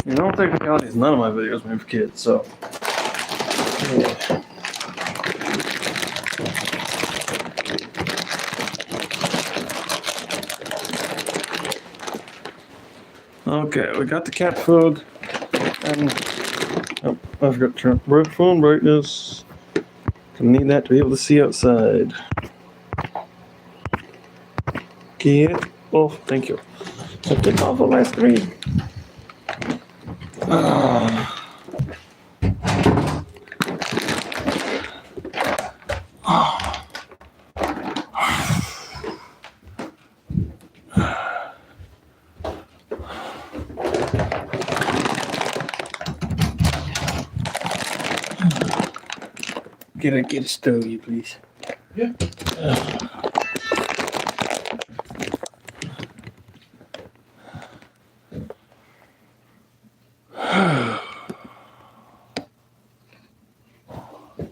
You know, technicalities, none of my videos made for kids, so. Yeah. Okay, we got the cat food, and oh, I forgot to turn phone brightness. Gonna need that to be able to see outside. Get off, thank you. So get off of my screen. Get a stogie, please. Yeah.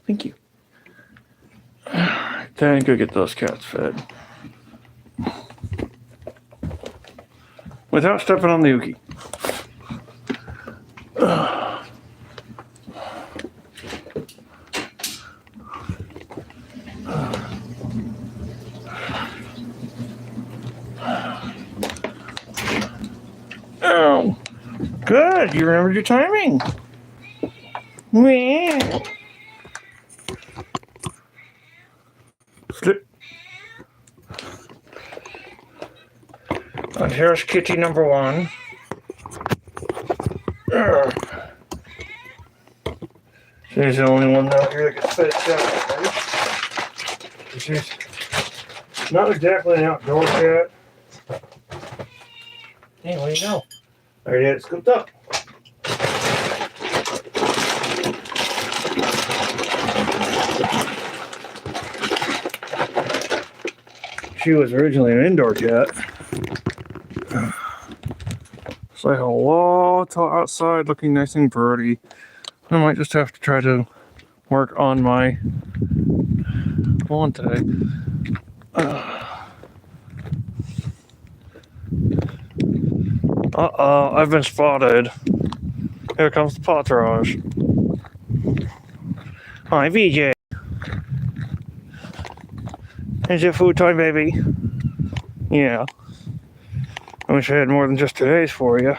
Thank you. Then go get those cats fed. Without stepping on the Yuki. Oh, good. You remembered your timing. Meow. Slip. And here's kitty number one. She's the only one out here that gets fed cat, right? She's not exactly an outdoor cat. Hey, what do you know? I already had it scooped up. She was originally an indoor cat. Say hello to outside, looking nice and pretty. I might just have to try to work on my lawn today. Uh-oh, I've been spotted. Here comes the Patrage. Hi, VJ. Is it food time, baby? Yeah. I wish I had more than just today's for you.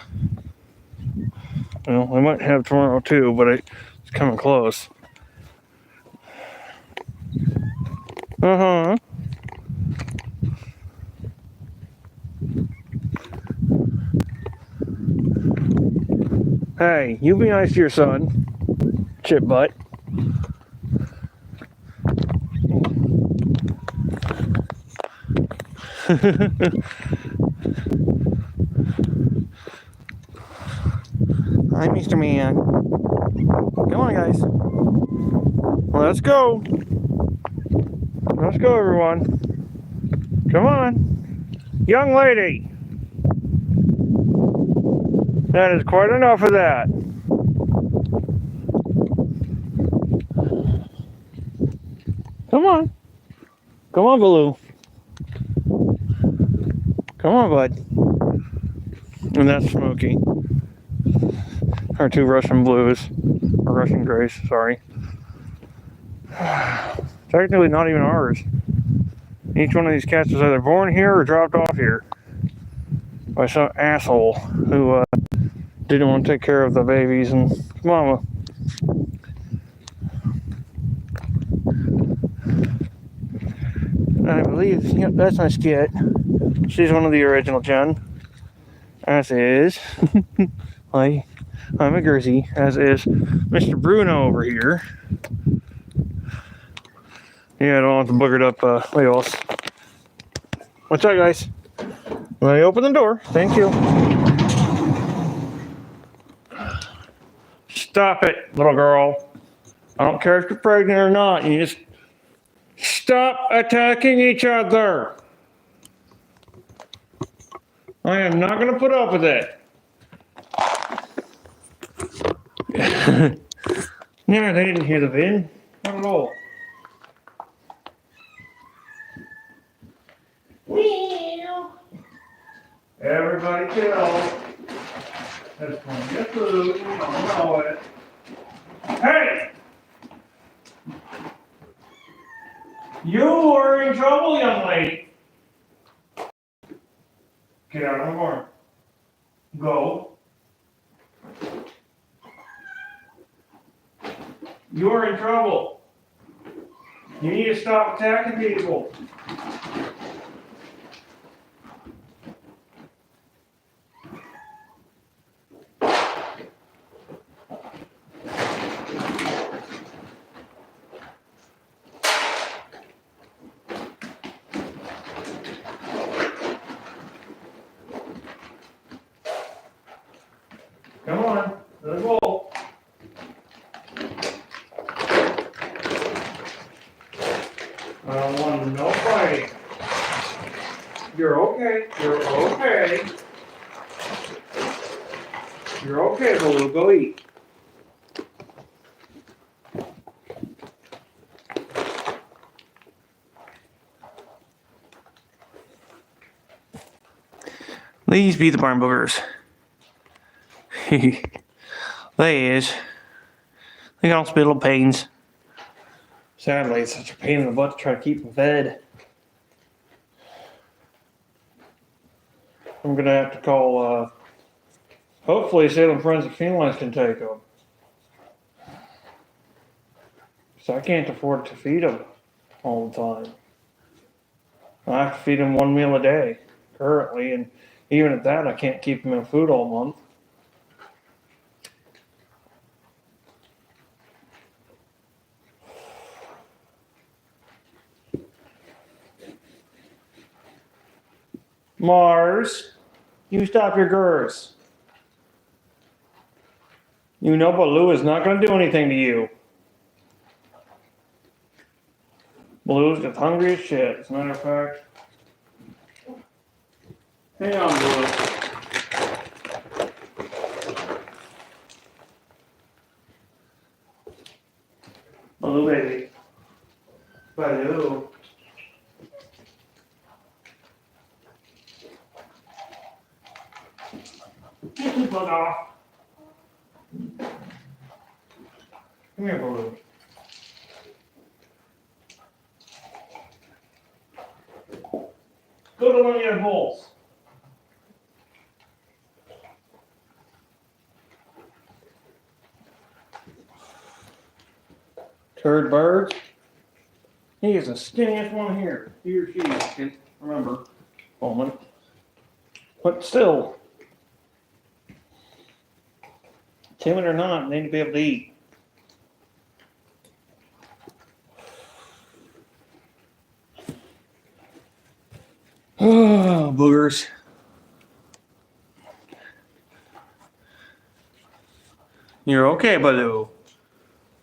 Well, I might have tomorrow too, but it's coming close. Uh-huh. Hey, you be nice to your son, chip butt. Hi, Mr. Man. Come on, guys. Let's go. Let's go, everyone. Come on. Young lady. That is quite enough of that. Come on. Come on, Baloo. Come on, bud. And that's Smokey. Our two Russian blues. Or Russian grays, sorry. Technically not even ours. Each one of these cats was either born here or dropped off here by some asshole who didn't want to take care of the babies and mama. I believe, yep, that's my skit. She's one of the original Jen. As is, I'm a Guernsey, as is Mr. Bruno over here. Yeah, I don't want the boogered up wheels. What's up, guys? Let me open the door. Thank you. Stop it, little girl. I don't care if you're pregnant or not. You just stop attacking each other. I am not going to put up with it. Yeah, they didn't hear the vid. Not at all. Meow. Everybody chill. That's going to get food. You don't know it. Hey! You are in trouble, young lady. Get out of the barn. Go. You're in trouble. You need to stop attacking people. Come on, let's go. I don't want no fighting. You're okay. You're okay. You're okay, but we'll go eat. These be the barn boogers. They is. They can also be little pains. Sadly, it's such a pain in the butt to try to keep them fed. I'm gonna have to call, hopefully Salem Friends of Felines can take them. So I can't afford to feed them all the time. I have to feed them one meal a day currently, and even at that, I can't keep them in food all month. Mars, you stop your gurs. You know Baloo is not going to do anything to you. Baloo's just hungry as shit, as a matter of fact. Hang on, Baloo. Baloo, baby. Baloo. Get the bug off. Come here, Baloo. Go to one of your holes. Turd bird. He is the skinniest one here. He or she, I can't remember. Moment. But still, timid or not, they need to be able to eat. Oh, boogers. You're okay, Baloo.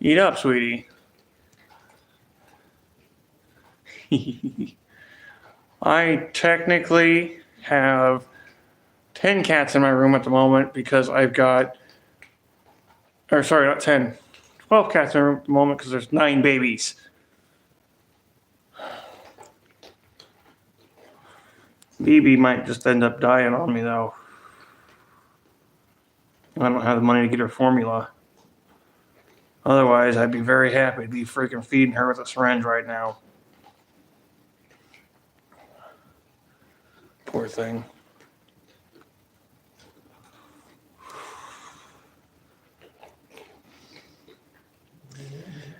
Eat up, sweetie. I technically have 10 cats in my room at the moment because I've got, or sorry, not 10, 12 cats in my room at the moment because there's 9 babies. BB might just end up dying on me though. I don't have the money to get her formula. Otherwise, I'd be very happy to be freaking feeding her with a syringe right now. Poor thing.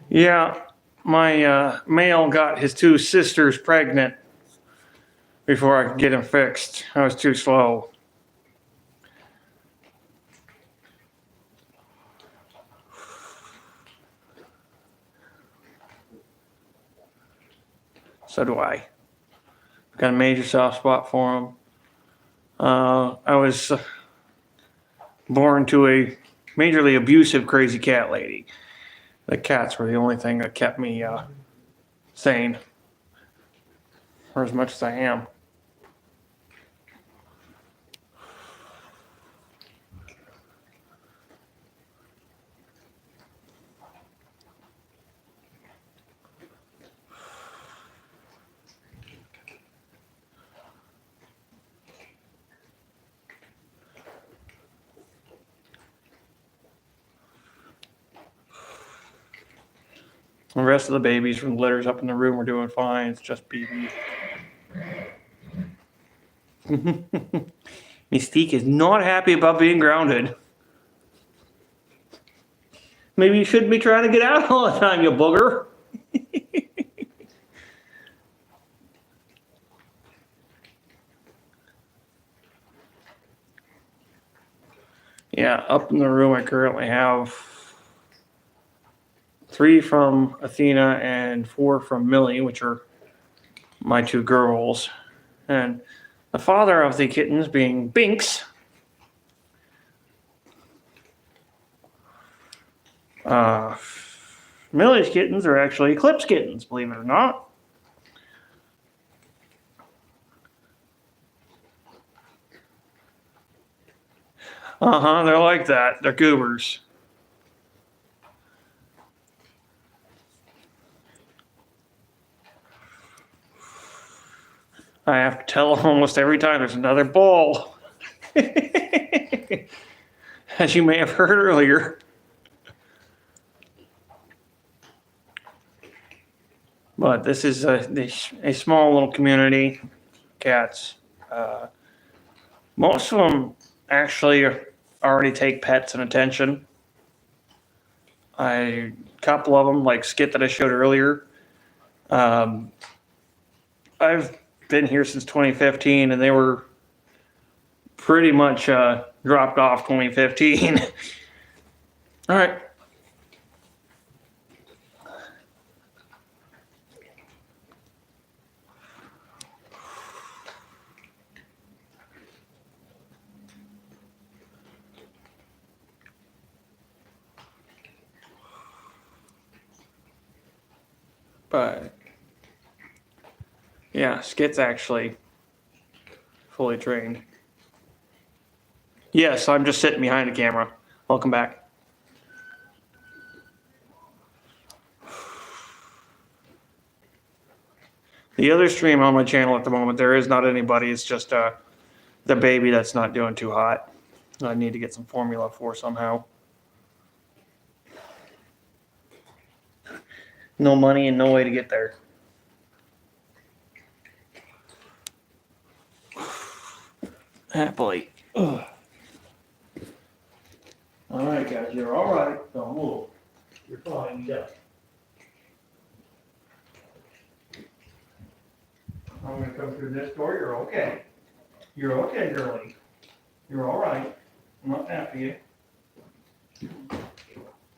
Yeah, my male got his 2 sisters pregnant before I could get him fixed. I was too slow. So do I. Got a major soft spot for him. I was born to a majorly abusive, crazy cat lady. The cats were the only thing that kept me sane, for as much as I am. The rest of the babies from the litters up in the room are doing fine. It's just BB. Mystique is not happy about being grounded. Maybe you shouldn't be trying to get out all the time, you booger. Yeah, up in the room I currently have 3 from Athena and 4 from Millie, which are my 2 girls. And the father of the kittens being Binks. Millie's kittens are actually Eclipse kittens, believe it or not. They're like that. They're goobers. I have to tell them almost every time there's another ball. As you may have heard earlier. But this is a small little community. Cats. Most of them actually already take pets and attention. A couple of them, like Skit that I showed earlier. I've been here since 2015, and they were pretty much dropped off 2015. All right. But yeah, Skit's actually fully trained. Yes, I'm just sitting behind the camera. Welcome back. The other stream on my channel at the moment, there is not anybody. It's just the baby that's not doing too hot. I need to get some formula for somehow. No money and no way to get there. Happily. Ugh. All right, guys, you're all right. Don't move. You're fine. Yeah. I'm gonna come through this door. You're okay. You're okay, girlie. You're all right. I'm not after you.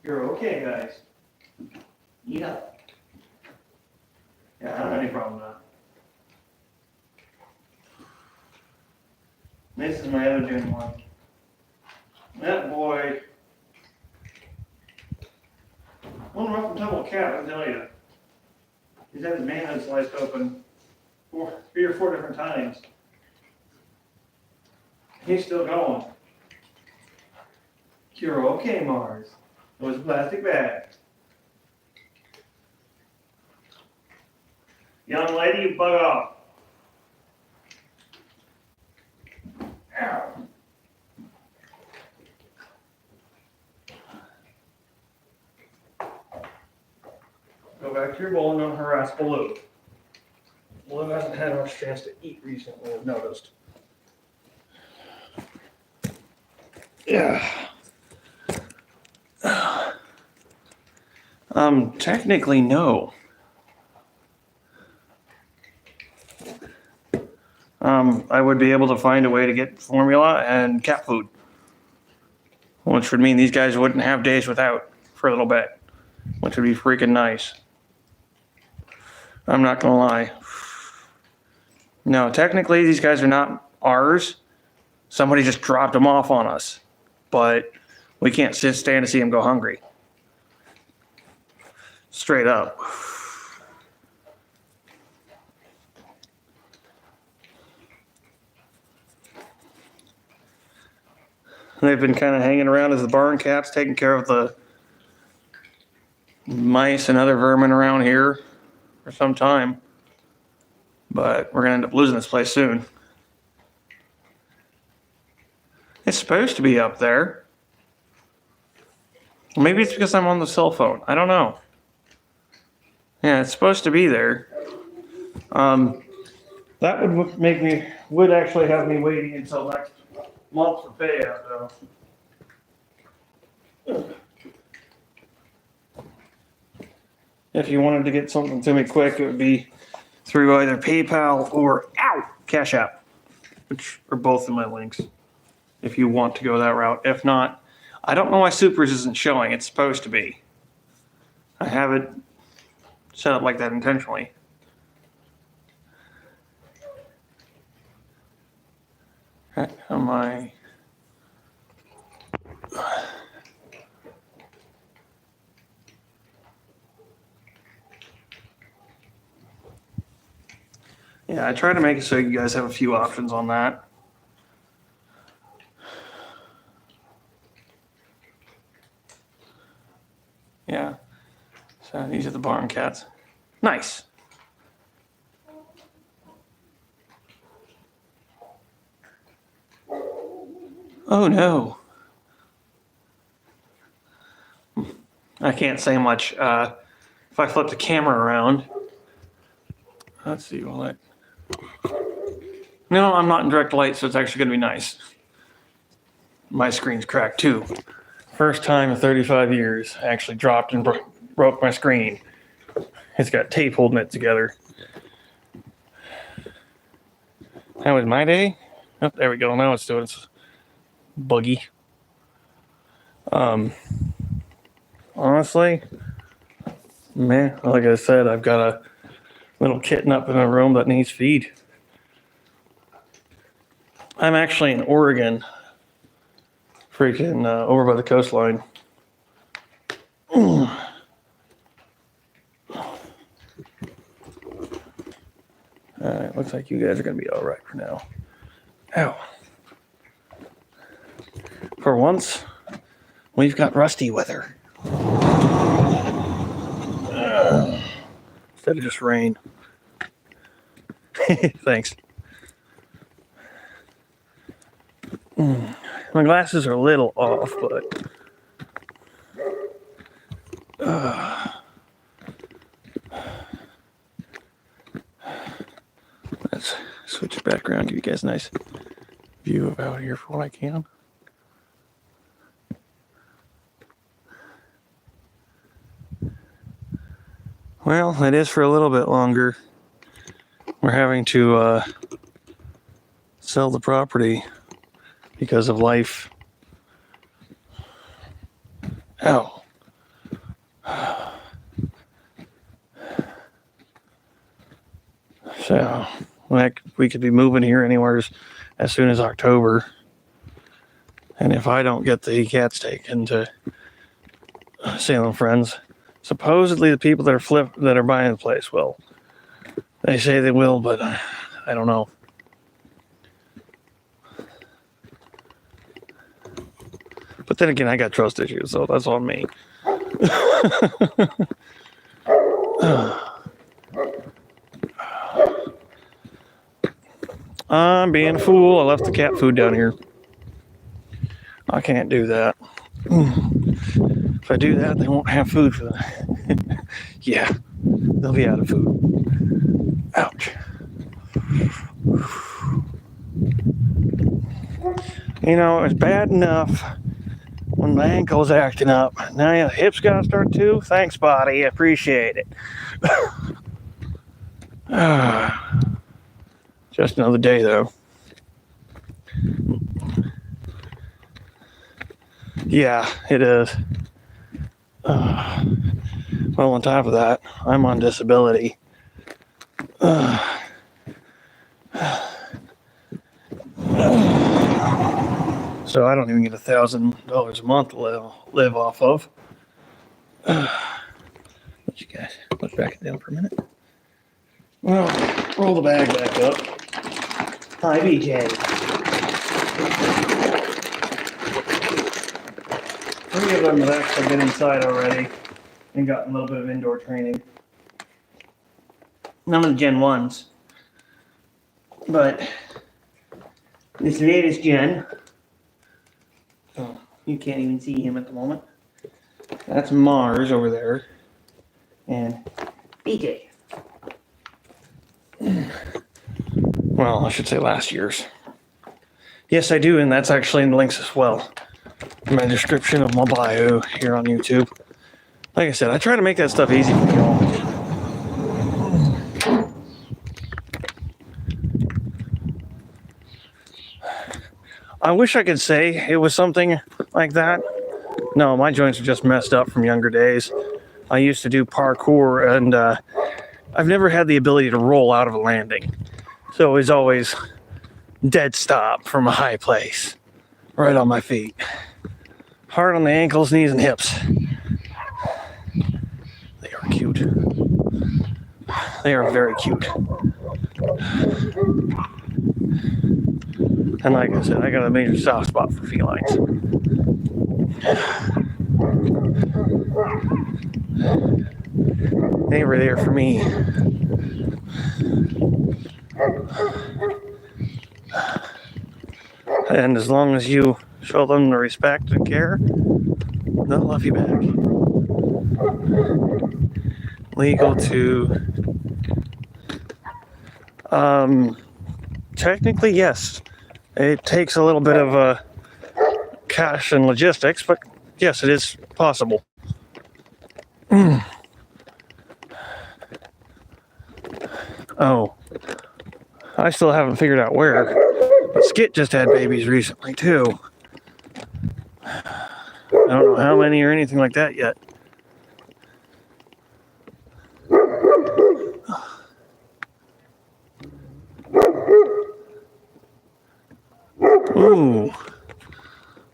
You're okay, guys. Yeah. Yeah, I don't have any problem with that. This is my other Dune one. That boy, one rough and tumble cat, I tell you. He's had his manhood sliced open 3 or 4 different times. He's still going. You're okay, Mars. It was a plastic bag. Young lady, you bug off. Ow. Go back to your bowl and don't harass Baloo. Baloo hasn't had much chance to eat recently, I've noticed. Yeah. Technically, no. I would be able to find a way to get formula and cat food. Which would mean these guys wouldn't have days without for a little bit. Which would be freaking nice. I'm not gonna lie. No, technically these guys are not ours. Somebody just dropped them off on us. But we can't stand to see them go hungry. Straight up. They've been kind of hanging around as the barn cats, taking care of the mice and other vermin around here for some time. But we're going to end up losing this place soon. It's supposed to be up there. Maybe it's because I'm on the cell phone. I don't know. Yeah, it's supposed to be there. That would actually have me waiting until next month for payout, though. If you wanted to get something to me quick, it would be through either PayPal or Cash App, which are both in my links. If you want to go that route. If not, I don't know why Supers isn't showing. It's supposed to be. I have it set up like that intentionally. Am I? Yeah, I try to make it so you guys have a few options on that. Yeah. So these are the barn cats. Nice. Oh no. I can't say much. If I flip the camera around, let's see. No, I'm not in direct light, so it's actually going to be nice. My screen's cracked too. First time in 35 years, I actually dropped and broke my screen. It's got tape holding it together. That was my day. Oh, there we go. Now it's doing its buggy. Honestly, man, like I said, I've got a little kitten up in a room that needs feed. I'm actually in Oregon, freaking over by the coastline. Alright, looks like you guys are going to be alright for now. Ow. For once, we've got rusty weather. Instead of just rain. Thanks. My glasses are a little off, but let's switch it back around, give you guys a nice view of out here for what I can. Well, it is for a little bit longer. We're having to sell the property because of life. Ow. So, we could be moving here anywhere as soon as October. And if I don't get the cats taken to Salem Friends, supposedly the people that are buying the place will. They say they will, but I don't know. But then again, I got trust issues, so that's on me. I'm being a fool. I left the cat food down here. I can't do that. If I do that, they won't have food for them. Yeah, they'll be out of food. Ouch. You know, it's bad enough when my ankle's acting up. Now your hips gotta start too? Thanks, body. I appreciate it. Just another day, though. Yeah, it is. Well, on top of that, I'm on disability. So I don't even get $1,000 a month to live off of. Let you guys let's back it down for a minute. Well, roll the bag back up. Hi, BJ. 3 of them have actually been inside already and gotten a little bit of indoor training. None of the Gen 1s. But this latest Gen, oh, you can't even see him at the moment. That's Mars over there. And BJ. Well, I should say last year's. Yes, I do, and that's actually in the links as well. In my description of my bio here on YouTube. Like I said, I try to make that stuff easy for y'all. I wish I could say it was something like that. No, my joints are just messed up from younger days. I used to do parkour, and I've never had the ability to roll out of a landing. So it was always dead stop from a high place, right on my feet. Hard on the ankles, knees, and hips. They are cute. They are very cute. And like I said, I got a major soft spot for felines. They were there for me. And as long as you show them the respect and care, they'll love you back. Legal to... technically, yes. It takes a little bit of cash and logistics, but yes, it is possible. Oh, I still haven't figured out where, but Skit just had babies recently too. I don't know how many or anything like that yet. Ooh,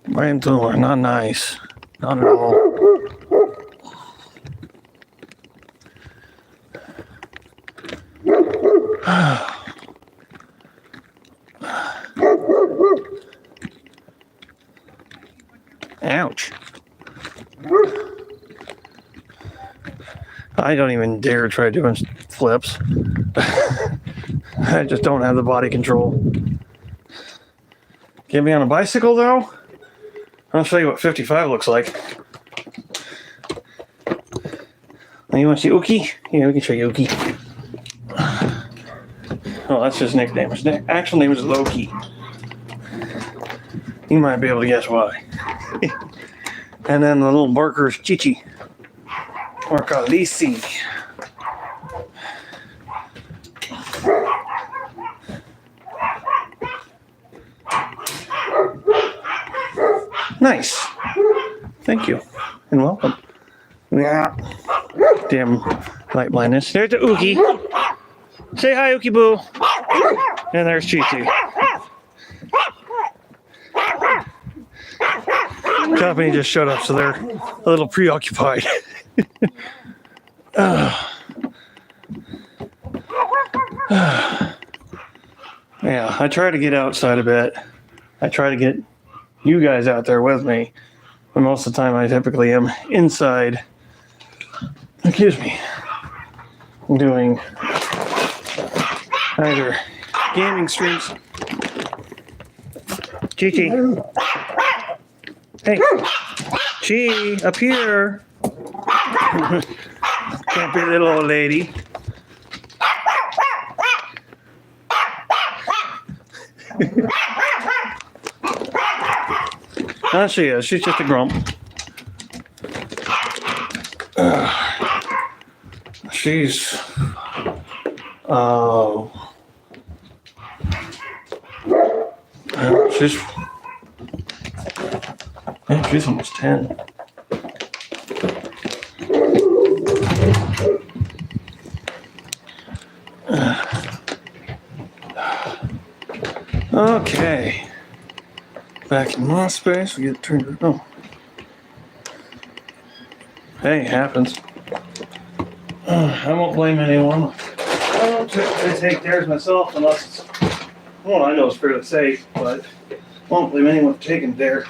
brain tumor, not nice, not at all. Ouch. I don't even dare try doing flips. I just don't have the body control. Get me on a bicycle though? I'll show you what 55 looks like. Now you want to see Ookie? Yeah, we can show you Ookie. Oh, that's his nickname. His actual name is Loki. You might be able to guess why. And then the little barker is Chichi. Or Khaleesi. Nice. Thank you. And welcome. Yeah. Damn light blindness. There's the Ookie. Say hi, Ookie Boo. And there's Chi-Chi. Company just showed up, so they're a little preoccupied. Yeah, I try to get outside a bit. I try to get you guys out there with me. But most of the time I typically am inside. Excuse me. Doing either gaming streams. Chi-Chi. Hey. Chi, up here. Can't be a little old lady. Oh, she is. She's just a grump. She's... she's... Yeah, she's almost 10. Okay. Back in my space, we get turned. Oh. Hey, it happens. I won't blame anyone. I don't typically take theirs myself unless it's, well, I know it's fairly safe, but I won't blame anyone for taking theirs.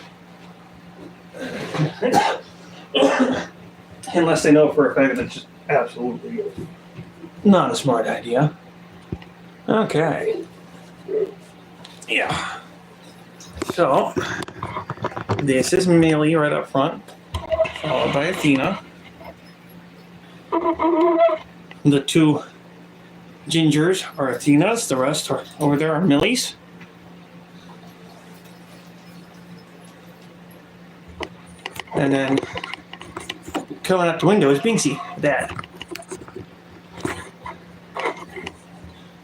Unless they know for a fact that it's just absolutely not a smart idea. Okay. Yeah. So, this is Millie right up front, followed by Athena. The two gingers are Athena's. The rest are over there are Millie's. And then coming out the window is Binksy, Dad.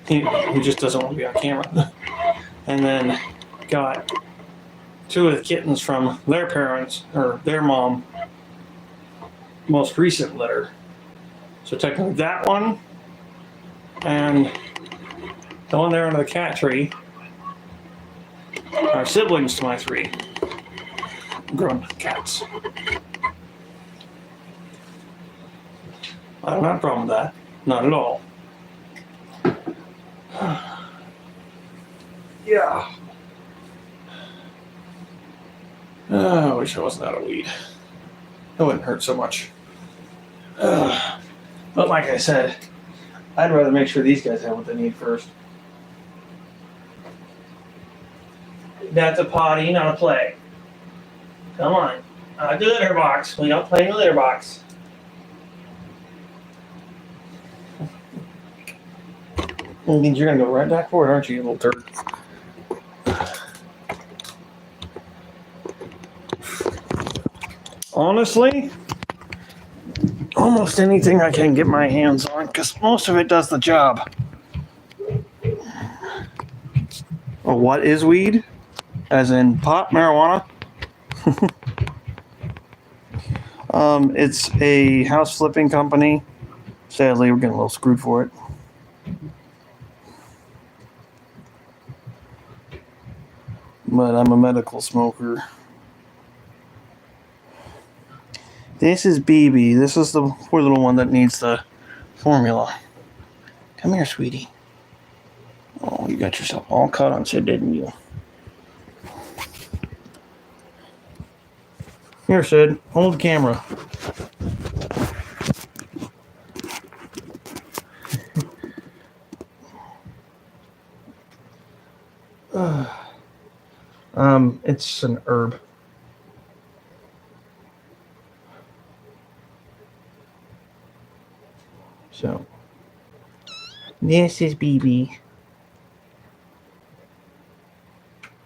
He just doesn't want to be on camera. And then got two of the kittens from their parents, or their mom, most recent litter. So technically that one and the one there under the cat tree are siblings to my three grown cats. I don't have a problem with that. Not at all. Yeah. I wish I wasn't out of weed. It wouldn't hurt so much. But like I said, I'd rather make sure these guys have what they need first. That's a potty, not a play. Come on. The litter box. We don't play in the litter box. That means you're going to go right back for it, aren't you, you little turd? Honestly, almost anything I can get my hands on, because most of it does the job. Oh, what is weed? As in pot, marijuana? It's a house flipping company. Sadly, we're getting a little screwed for it. But I'm a medical smoker. This is BB. This is the poor little one that needs the formula. Come here, sweetie. Oh, you got yourself all caught on shit, didn't you? Here, Sid. Hold the camera. It's an herb. So, this is BB.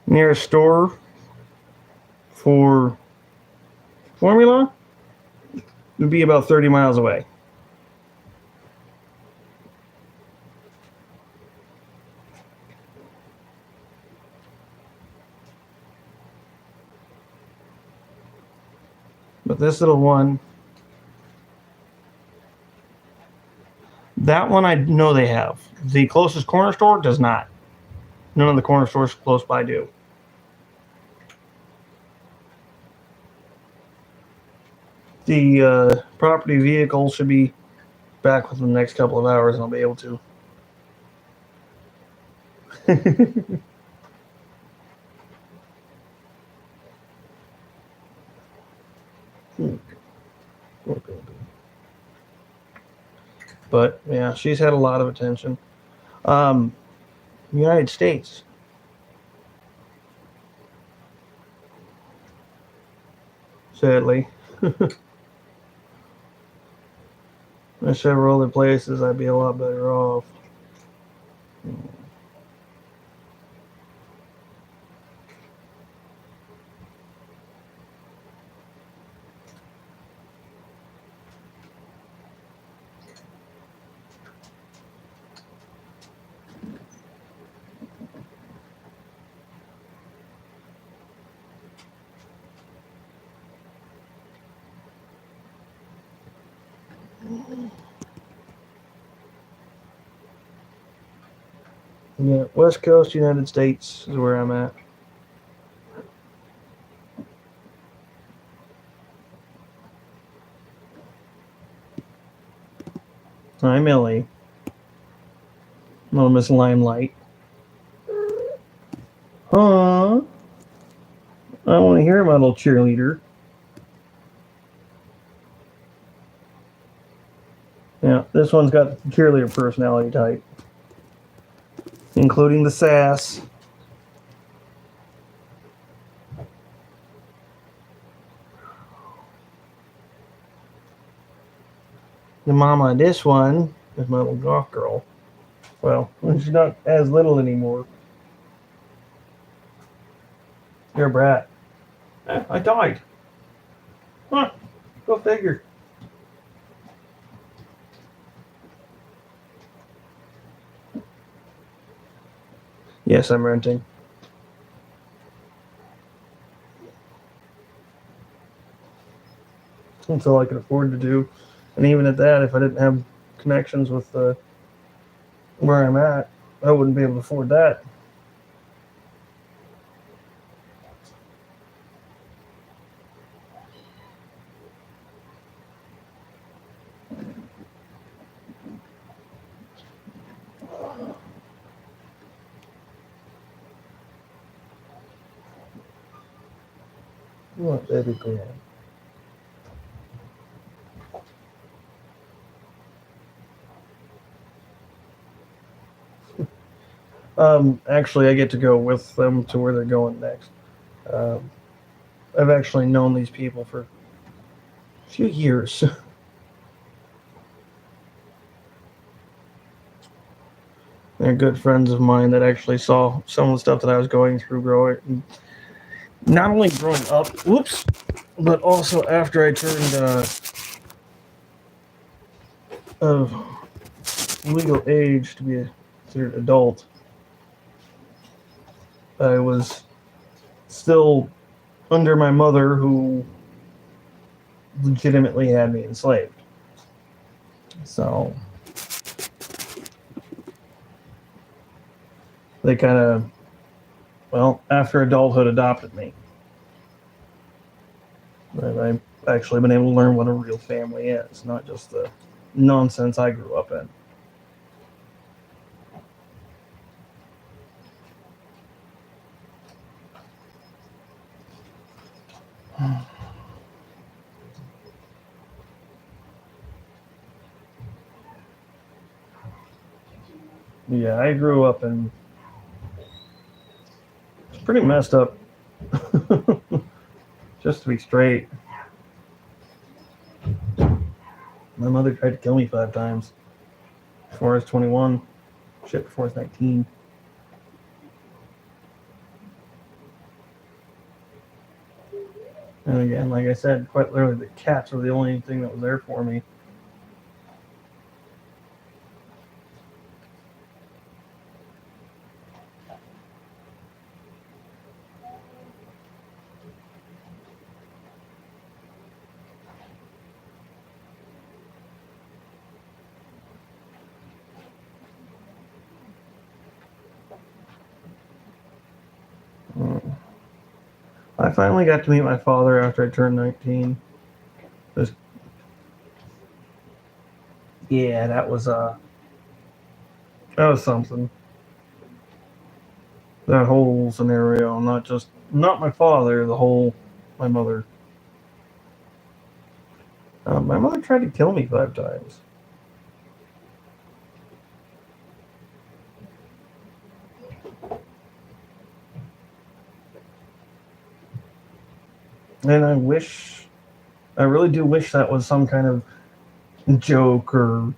Nearest store for formula would be about 30 miles away. But this little one, that one I know they have. The closest corner store does not. None of the corner stores close by do. The property vehicle should be back within the next couple of hours, and I'll be able to. But yeah, she's had a lot of attention. United States. Sadly. There's several other places I'd be a lot better off. Yeah, West Coast, United States is where I'm at. I'm Ellie. Little Miss Limelight. Huh? I want to hear my little cheerleader. Yeah, this one's got the cheerleader personality type, including the sass. The mama of this one is my little goth girl. Well, she's not as little anymore. You're a brat. I died. Huh. Go figure. Yes, I'm renting. That's all I could afford to do. And even at that, if I didn't have connections with where I'm at, I wouldn't be able to afford that. What, baby girl? Actually, I get to go with them to where they're going next. Um, I've actually known these people for a few years. They're good friends of mine that actually saw some of the stuff that I was going through growing, not only growing up, whoops, but also after I turned of legal age to be considered adult. I was still under my mother, who legitimately had me enslaved. So they kind of, well, after adulthood, adopted me. And I've actually been able to learn what a real family is, not just the nonsense I grew up in. Yeah, I grew up in it's pretty messed up. Just to be straight, my mother tried to kill me 5 times before I was 21. Shit, before I was 19. And again, like I said, quite literally, the cats were the only thing that was there for me. I finally got to meet my father after I turned 19. Just, yeah, that was something. That whole scenario, not my father, my mother. My mother tried to kill me 5 times. And I really do wish that was some kind of joke or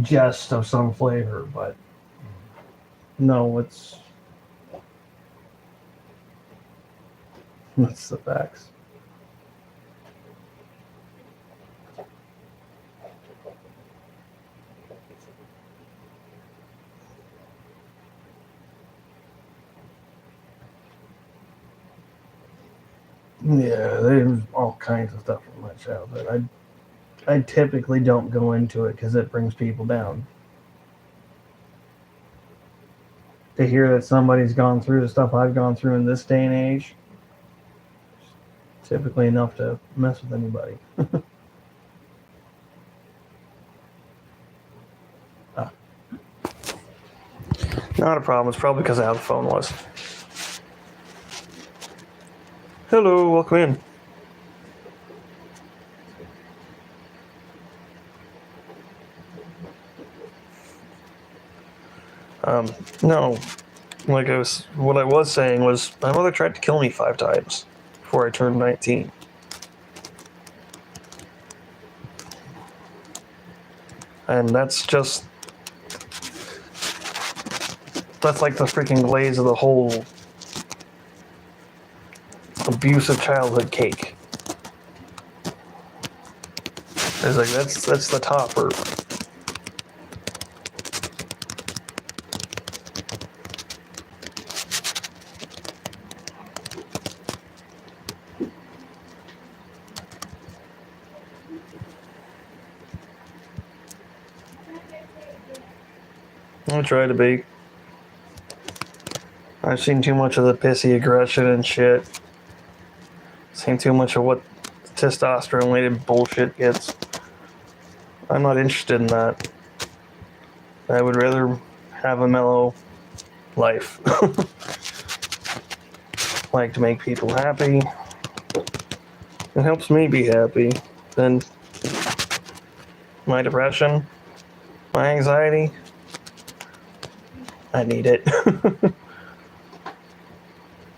jest of some flavor, but no, it's the facts. Yeah, there's all kinds of stuff from my childhood. I typically don't go into it because it brings people down. To hear that somebody's gone through the stuff I've gone through in this day and age, typically enough to mess with anybody. Ah, not a problem. It's probably because of how the phone was. Hello, welcome in. No, what I was saying was my mother tried to kill me 5 times before I turned 19. And that's like the freaking glaze of the whole abusive childhood cake. It's like that's the topper. I'll try to be. I've seen too much of the pissy aggression and shit. Seen too much of what testosterone-related bullshit gets. I'm not interested in that. I would rather have a mellow life. Like to make people happy. It helps me be happy. Then my depression, my anxiety, I need it.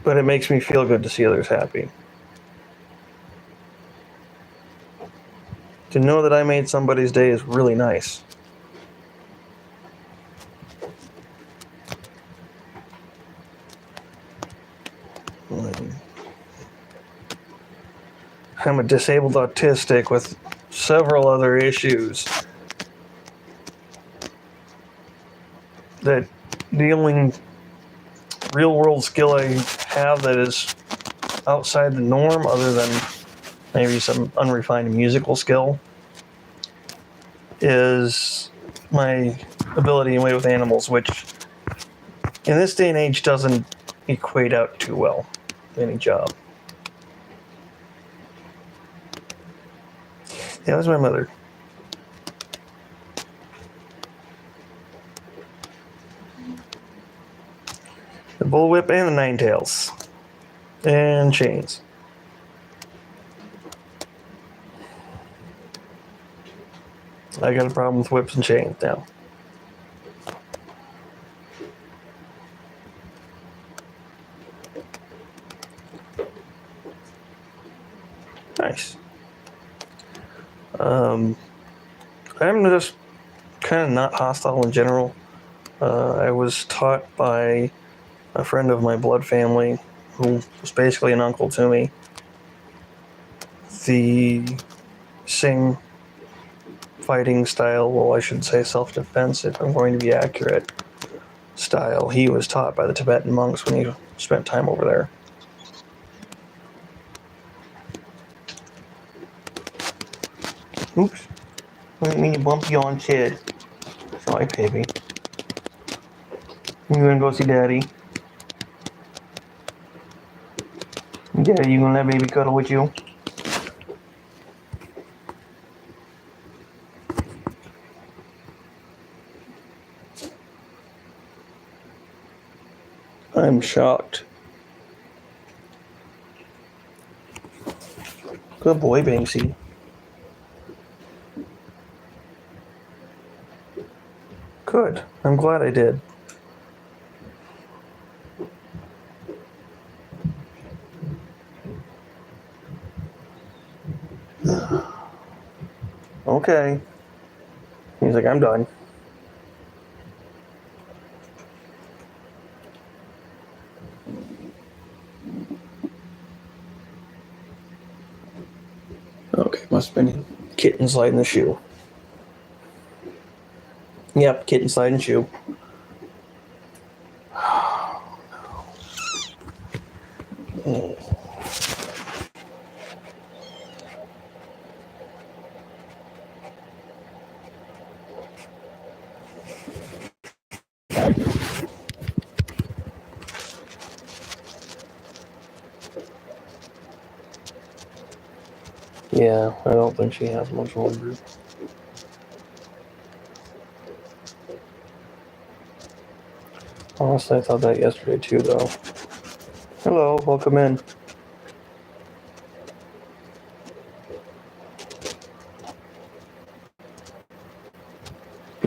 But it makes me feel good to see others happy. To know that I made somebody's day is really nice. I'm a disabled autistic with several other issues that the only real world skill I have that is outside the norm, other than maybe some unrefined musical skill, is my ability to play with animals, which in this day and age doesn't equate out too well to any job. Yeah, that was my mother. The bullwhip and the nine tails. And chains. I got a problem with whips and chains now. Nice. I'm just kind of not hostile in general. I was taught by a friend of my blood family, who was basically an uncle to me, the same fighting style, well, I should say self-defense if I'm going to be accurate, style he was taught by the Tibetan monks when he spent time over there. Oops. I didn't mean to bump you on shit. Sorry, baby. You gonna go see Daddy? Daddy, you gonna let baby cuddle with you? I'm shocked. Good boy, Banksy. Good. I'm glad I did. Okay. He's like, I'm done. Okay, must have been kitten sliding the shoe. Yep, kitten sliding shoe. Oh. Yeah, I don't think she has much longer. Honestly, I thought that yesterday too, though. Hello, welcome in.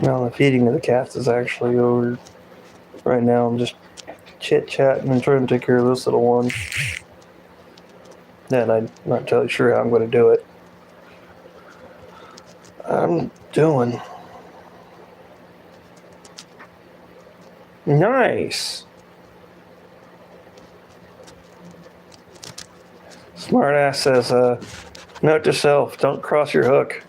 Now the feeding of the cats is actually over. Right now I'm just chit-chatting and trying to take care of this little one. And I'm not entirely sure how I'm going to do it. I'm doing Nice. Smart ass says, note to self, don't cross your hook.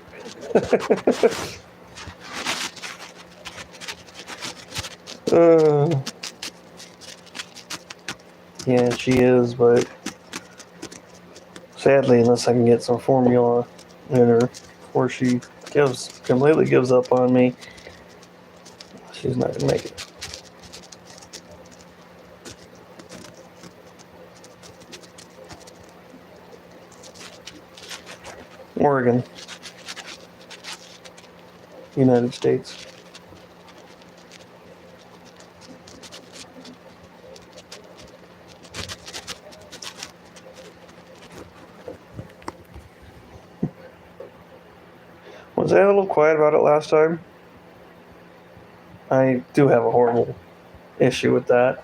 Yeah, she is, but sadly, unless I can get some formula in her before she completely gives up on me, she's not gonna make it. Oregon, United States. Was I a little quiet about it last time? I do have a horrible issue with that.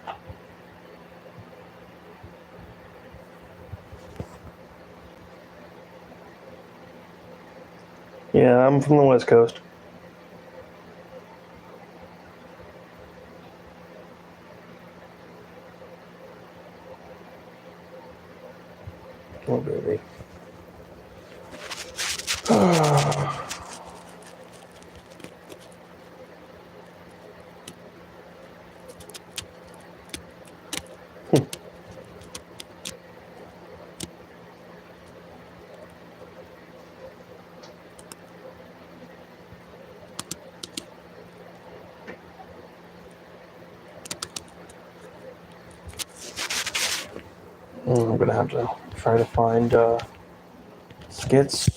Yeah, I'm from the West Coast. Oh, baby. I'm gonna have to try to find skits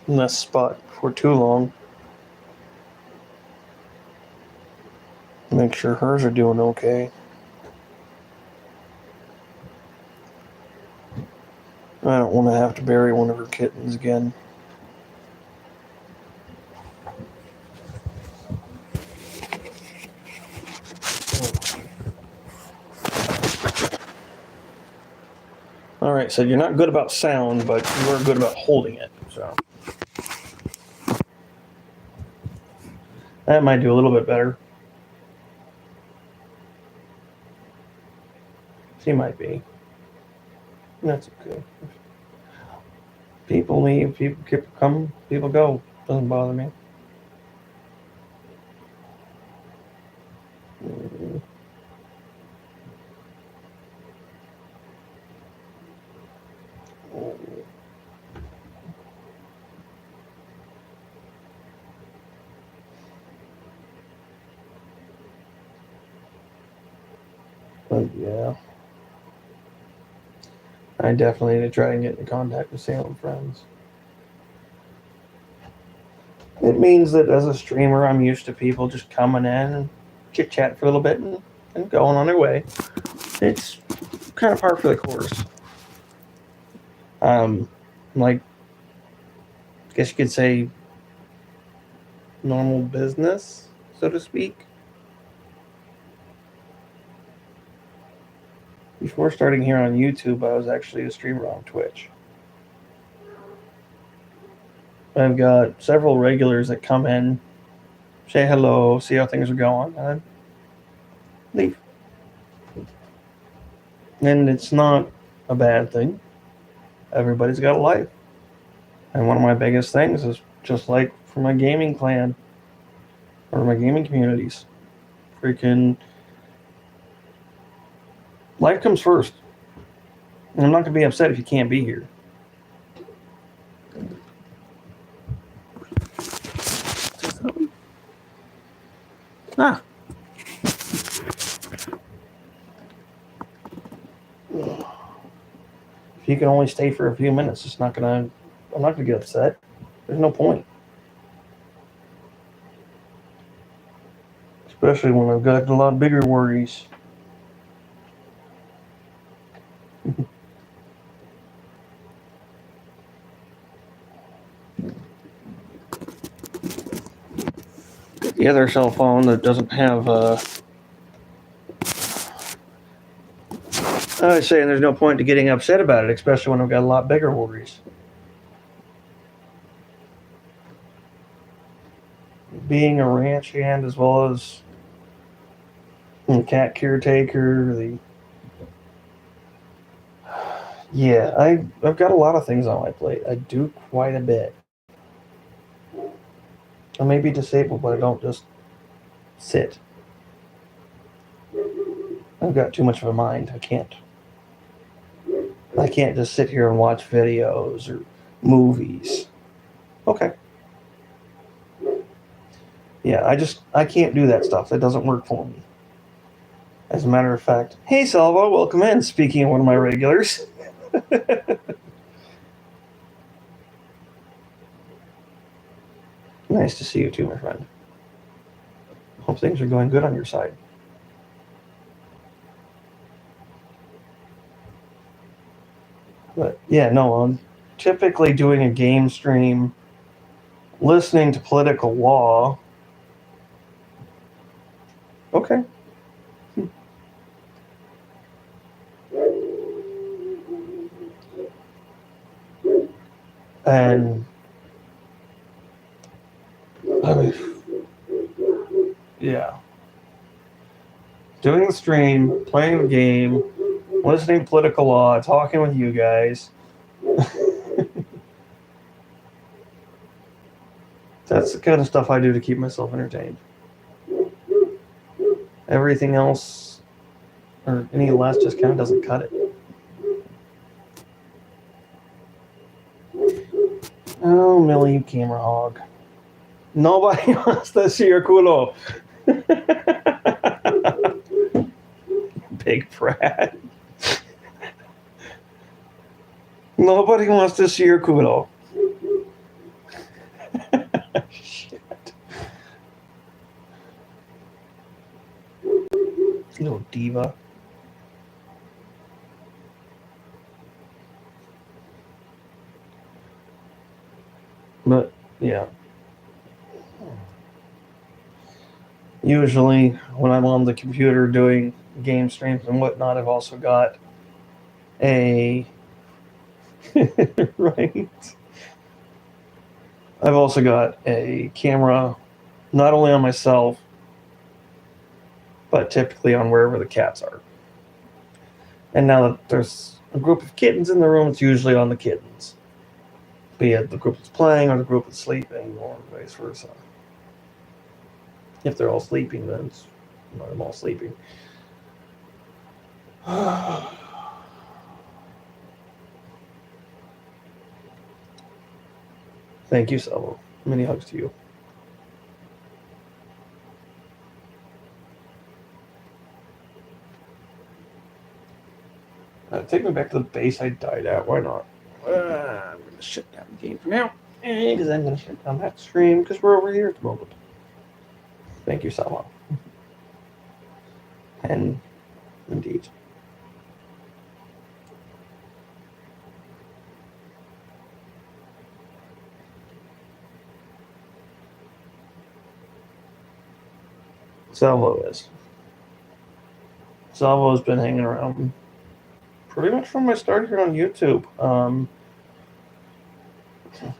in this spot for too long. Make sure hers are doing okay. I don't want to have to bury one of her kittens again. Alright, so you're not good about sound, but you are good about holding it. So that might do a little bit better. She might be. That's okay. People leave, people come, people go. Doesn't bother me. But yeah. I definitely need to try and get in contact with Salem Friends. It means that as a streamer, I'm used to people just coming in and chit chat for a little bit and going on their way. It's kind of par for the course. Like, I guess you could say normal business, so to speak. Before starting here on YouTube, I was actually a streamer on Twitch. I've got several regulars that come in, say hello, see how things are going, and leave. And it's not a bad thing. Everybody's got a life. And one of my biggest things is just like for my gaming clan or my gaming communities. Freaking life comes first. And I'm not going to be upset if you can't be here. Ah. If you can only stay for a few minutes, I'm not gonna get upset. There's no point. Especially when I've got a lot bigger worries. The other cell phone that doesn't have I was saying there's no point to getting upset about it, especially when I've got a lot bigger worries. Being a ranch hand as well as the cat caretaker, the yeah, I've got a lot of things on my plate. I do quite a bit. I may be disabled, but I don't just sit. I've got too much of a mind. I can't just sit here and watch videos or movies. Okay. Yeah, I can't do that stuff. That doesn't work for me. As a matter of fact, hey Salvo, welcome in. Speaking of one of my regulars. Nice to see you too, my friend. Hope things are going good on your side. But yeah, no, I'm typically doing a game stream, listening to political law. Okay. And I mean, yeah, doing the stream, playing the game, listening to political law, talking with you guys. That's the kind of stuff I do to keep myself entertained. Everything else or any less just kind of doesn't cut it. Oh, Millie, you camera hog. Nobody wants to see your culo. Big brat. Nobody wants to see your culo. Shit. Little diva. But, yeah. Usually, when I'm on the computer doing game streams and whatnot, I've also got a. Right. I've also got a camera, not only on myself, but typically on wherever the cats are. And now that there's a group of kittens in the room, it's usually on the kittens. Be it the group that's playing or the group that's sleeping, or vice versa. If they're all sleeping, then it's not them all sleeping. Thank you, Salvo. Many hugs to you. Take me back to the base I died at. Why not? I'm going to shut down the game for now. Because I'm going to shut down that stream because we're over here at the moment. Thank you, Salvo. And indeed. Salvo is. Salvo's been hanging around pretty much from my start here on YouTube.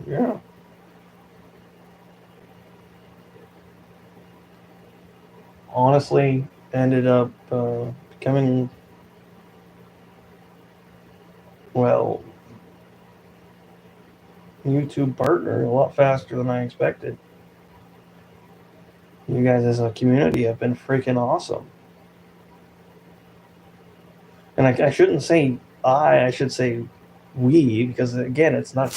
Yeah. Honestly, ended up becoming, well, YouTube partner a lot faster than I expected. You guys as a community have been freaking awesome. And I shouldn't say I should say we, because again, it's not.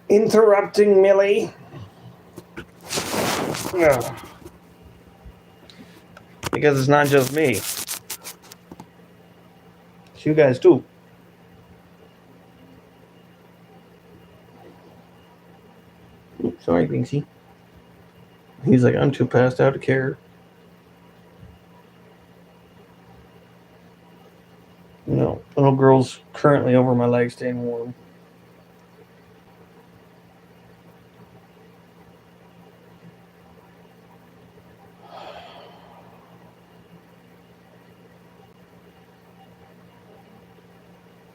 Interrupting Millie. Ugh. Because it's not just me. It's you guys too. Oops, sorry, Binksy. He's like, I'm too passed out to care. No, little girl's currently over my leg staying warm.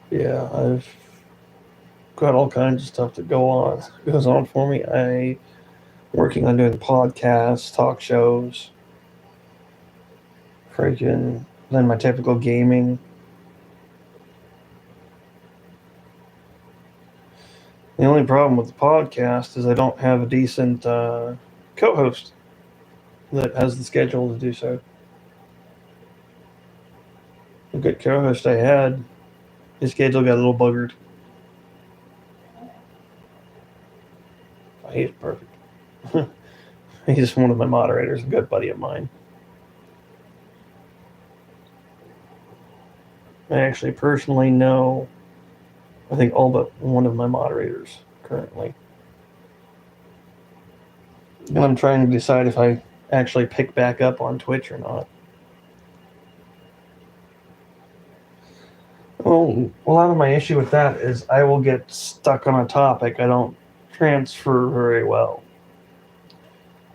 Yeah, I've got all kinds of stuff that goes on for me. I working on doing podcasts, talk shows, freaking then my typical gaming. The only problem with the podcast is I don't have a decent co-host that has the schedule to do so. The good co-host I had, his schedule got a little buggered. He's perfect. He's one of my moderators, a good buddy of mine. I actually personally know, I think, all but one of my moderators currently. And I'm trying to decide if I actually pick back up on Twitch or not. Well, a lot of my issue with that is I will get stuck on a topic. I don't transfer very well.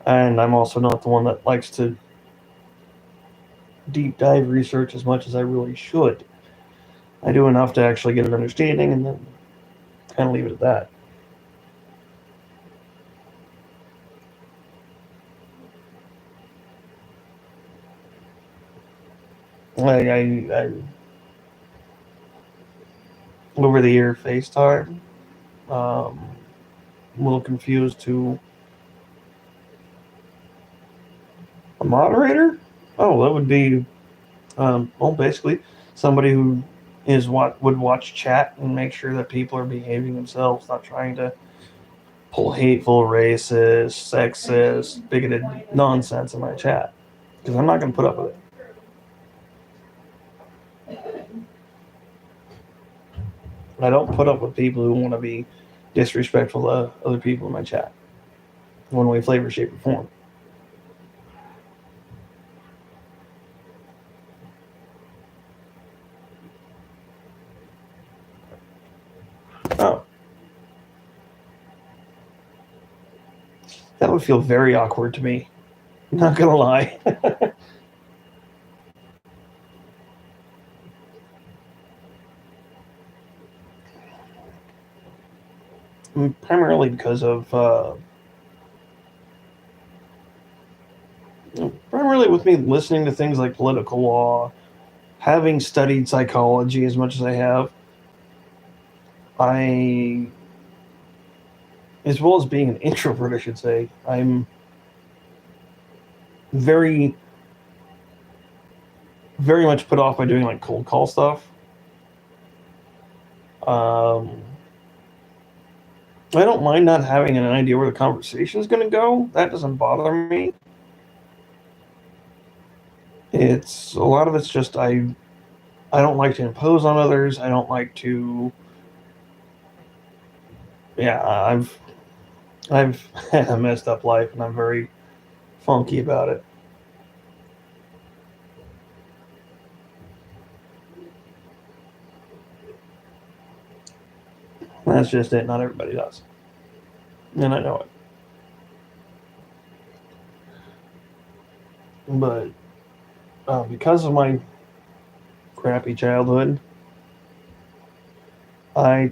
And I'm also not the one that likes to deep dive research as much as I really should. I do enough to actually get an understanding and then kind of leave it at that. I over the year FaceTime. A little confused to a moderator. Oh, that would be well, basically somebody who is what would watch chat and make sure that people are behaving themselves, not trying to pull hateful, racist, sexist, bigoted nonsense in my chat because I'm not going to put up with it. I don't put up with people who want to be disrespectful to other people in my chat, one way, flavor, shape, or form. Oh, that would feel very awkward to me. Not gonna lie. Primarily because of primarily with me listening to things like political law, having studied psychology as much as I have, I, as well as being an introvert, I should say, I'm very, very much put off by doing like cold call stuff. I don't mind not having an idea where the conversation is going to go. That doesn't bother me. It's a lot of it's just I don't like to impose on others. I don't like to. Yeah, I've had a messed up life, and I'm very funky about it. That's just it. Not everybody does, and I know it. But because of my crappy childhood, I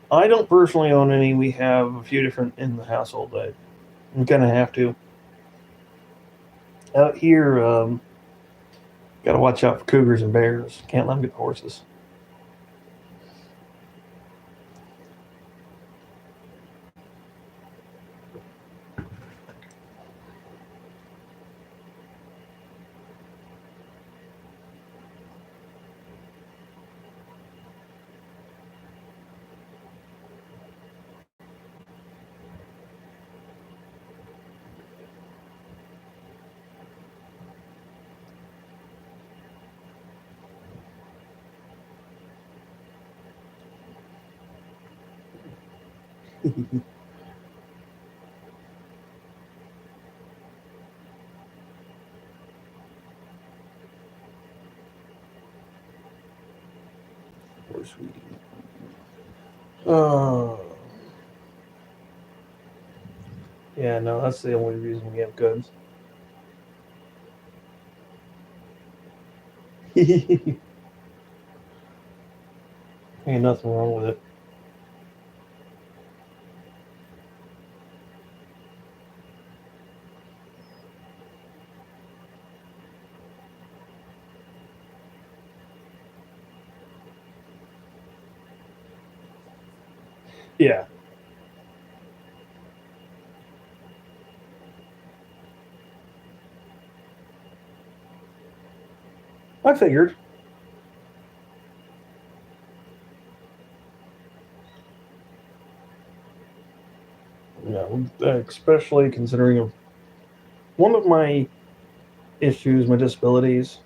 I don't personally own any. We have a few different in the household that I'm gonna have to. Out here, got to watch out for cougars and bears. Can't let them get horses. Poor sweetie. Oh. Yeah, no, that's the only reason we have goods. Ain't nothing wrong with it. Yeah, I figured. Yeah, especially considering one of my issues, my disabilities.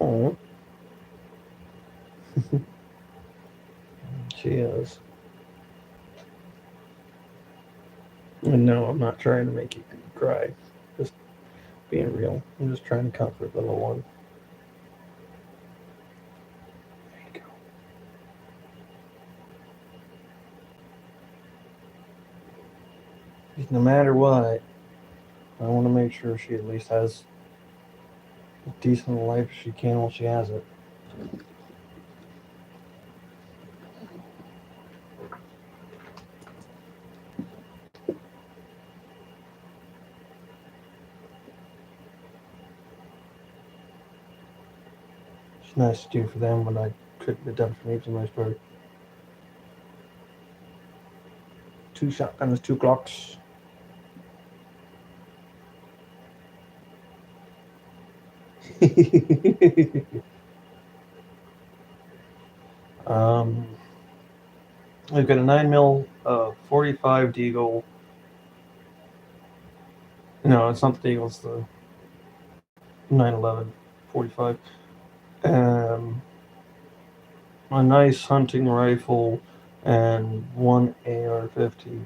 Oh, she is. And no, I'm not trying to make you cry. Just being real. I'm just trying to comfort the little one. There you go. No matter what, I want to make sure she at least has as decent a life as she can while she has it. It's nice to do for them when I couldn't have done for me for the most part. Two shotguns, two Glocks. um, we've got a 9 mil 45 Deagle. No, it's not the Deagle, it's the 911 45. Um, a nice hunting rifle and one AR-15.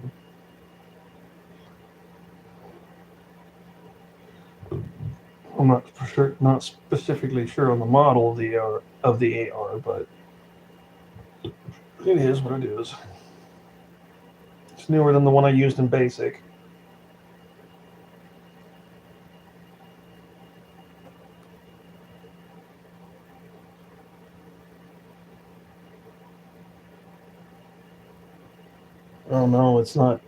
I'm not specifically sure on the model of the AR, but it is what it is. It's newer than the one I used in basic. Oh no, it's not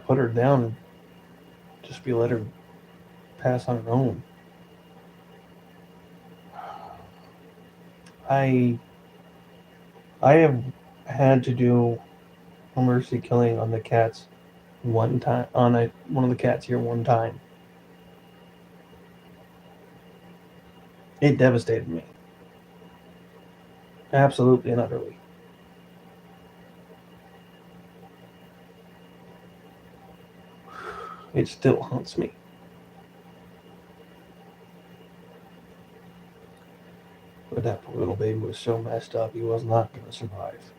put her down and just be let her pass on her own. I I have had to do a mercy killing on the cats one time on one of the cats here one time. It devastated me. Absolutely and utterly. It still haunts me. But that poor little baby was so messed up he was not gonna survive.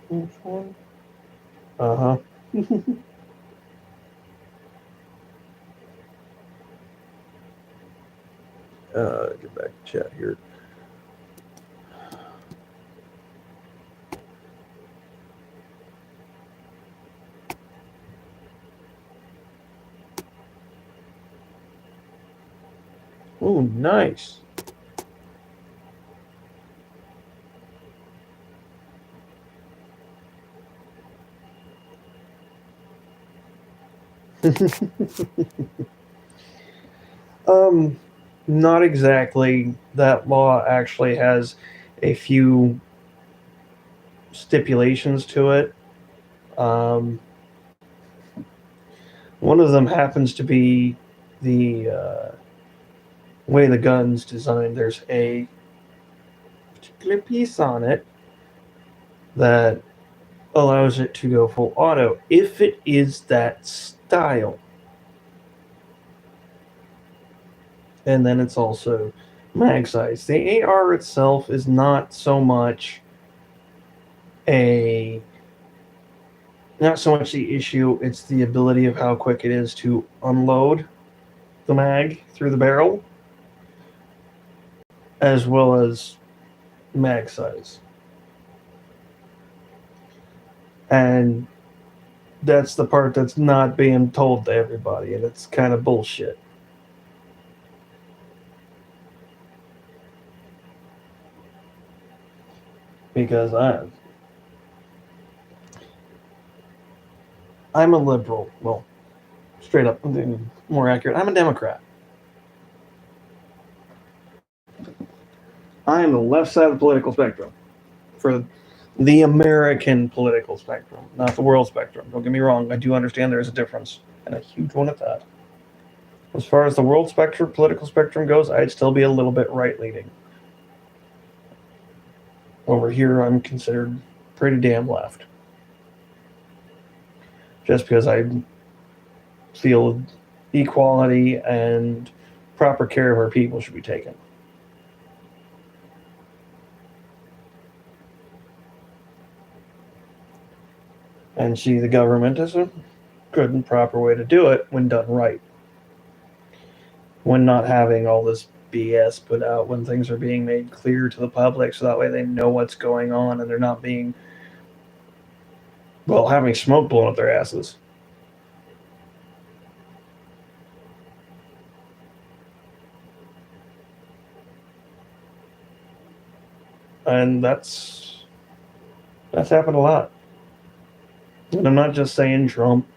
Which one? Uh huh. Get back to chat here. Oh, nice. um, not exactly. That law actually has a few stipulations to it. Um, one of them happens to be the way the gun's designed. There's a particular piece on it that allows it to go full auto if it is that style. And then it's also mag size. The AR itself is not so much a not so much the issue, it's the ability of how quick it is to unload the mag through the barrel, as well as mag size. And that's the part that's not being told to everybody, and it's kind of bullshit. Because I'm a liberal. Well, straight up, more accurate, I'm a Democrat. I am the left side of the political spectrum for the American political spectrum, not the world spectrum. Don't get me wrong, I do understand there's a difference, and a huge one at that. As far as the world spectrum, political spectrum goes, I'd still be a little bit right leaning. Over here, I'm considered pretty damn left. Just because I feel equality and proper care of our people should be taken. And see the government as a good and proper way to do it when done right. When not having all this BS put out, when things are being made clear to the public so that way they know what's going on and they're not being, well, having smoke blown up their asses. And that's happened a lot. And I'm not just saying Trump,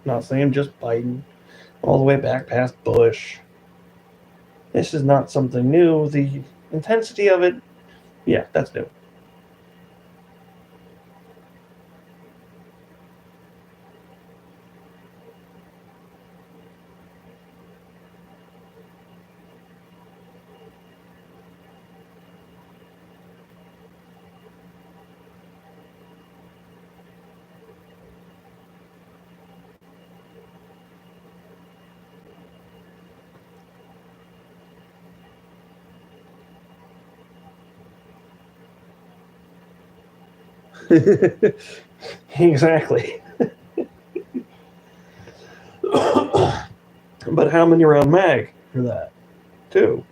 not saying just Biden, all the way back past Bush. This is not something new. The intensity of it, yeah, that's new. Exactly. But how many round mag for that, too?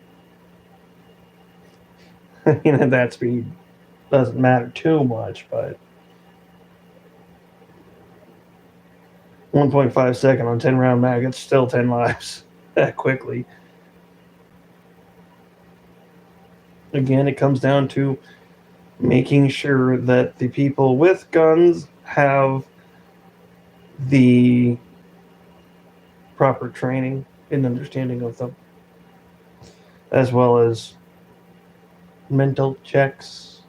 That speed doesn't matter too much, but 1.5 second on 10 round mag, it's still 10 lives that quickly. Again, it comes down to making sure that the people with guns have the proper training and understanding of them, as well as mental checks.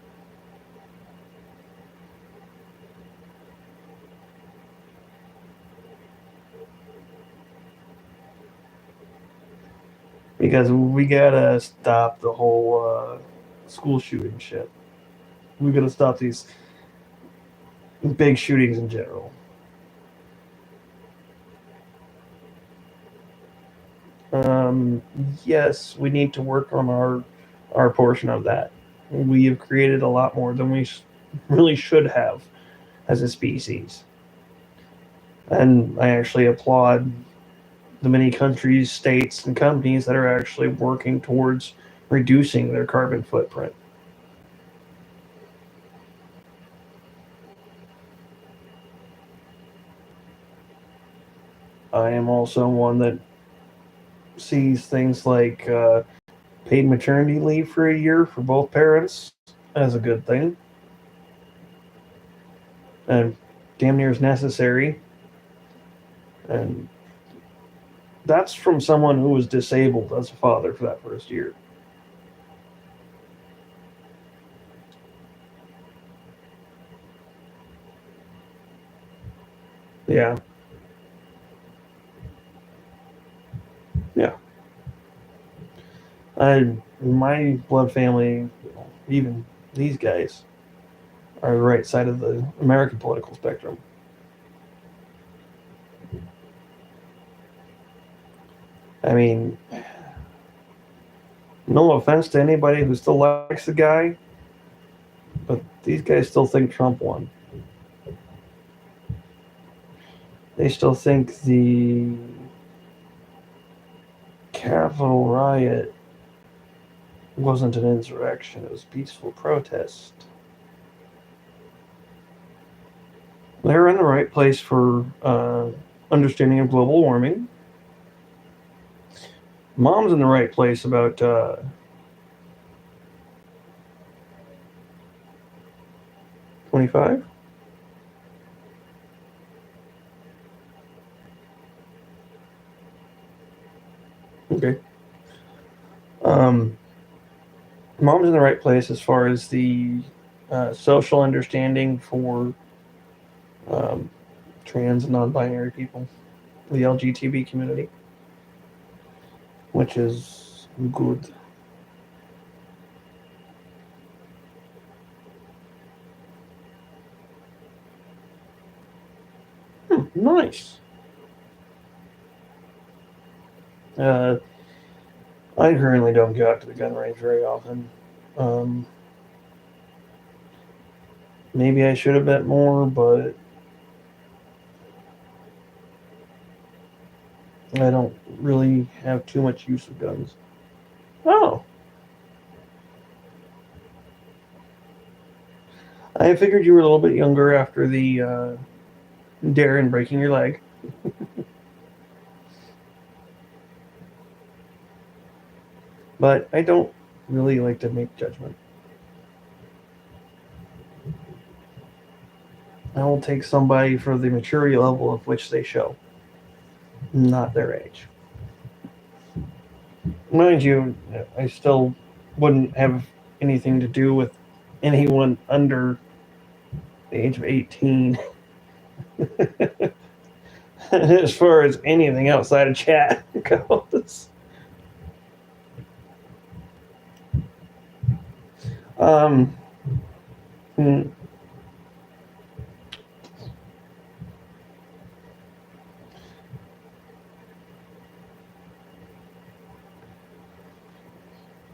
Because we gotta stop the whole school shooting shit. We gotta stop these big shootings in general. Um, yes, we need to work on our portion of that. We have created a lot more than we really should have as a species, and I actually applaud the many countries, states, and companies that are actually working towards reducing their carbon footprint. I am also one that sees things like paid maternity leave for a year for both parents as a good thing, and damn near as necessary. And that's from someone who was disabled as a father for that first year. Yeah, yeah. My blood family, even these guys, are the right side of the American political spectrum. I mean, no offense to anybody who still likes the guy, but these guys still think Trump won. They still think the Capitol riot wasn't an insurrection, it was peaceful protest. They're in the right place for understanding of global warming. Mom's in the right place about 25. Okay. Mom's in the right place as far as the social understanding for trans and non-binary people, the LGBT community, which is good. Nice. I currently don't go out to the gun range very often. Maybe I should have bet more, but I don't really have too much use of guns. Oh. I figured you were a little bit younger after the dare in breaking your leg. But I don't really like to make judgment. I will take somebody for the maturity level of which they show, not their age. Mind you, I still wouldn't have anything to do with anyone under the age of 18 as far as anything outside of chat goes. Um, hmm.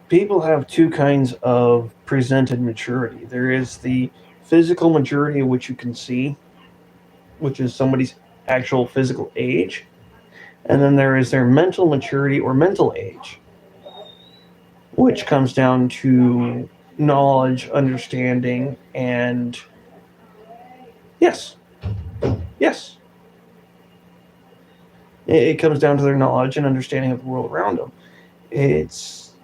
People have two kinds of presented maturity. There is the physical maturity, which you can see, which is somebody's actual physical age. And then there is their mental maturity or mental age, which comes down to knowledge, understanding, and yes, yes. It comes down to their knowledge and understanding of the world around them. It's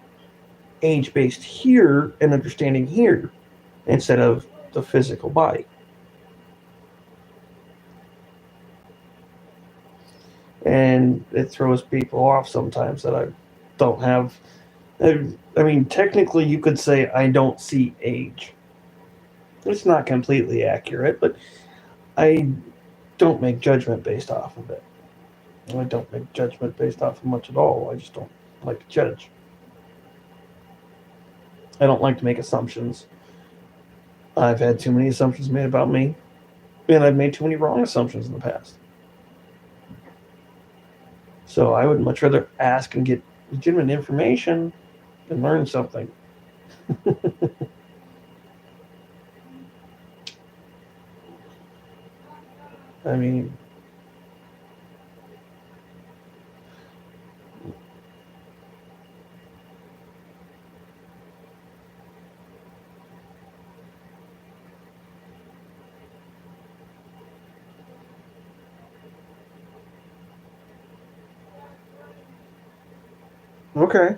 age based here and understanding here instead of the physical body. And it throws people off sometimes that I don't have. I mean, technically, you could say I don't see age. It's not completely accurate, but I don't make judgment based off of it. I don't make judgment based off of much at all. I just don't like to judge. I don't like to make assumptions. I've had too many assumptions made about me, and I've made too many wrong assumptions in the past. So I would much rather ask and get legitimate information than learn something. I mean, okay.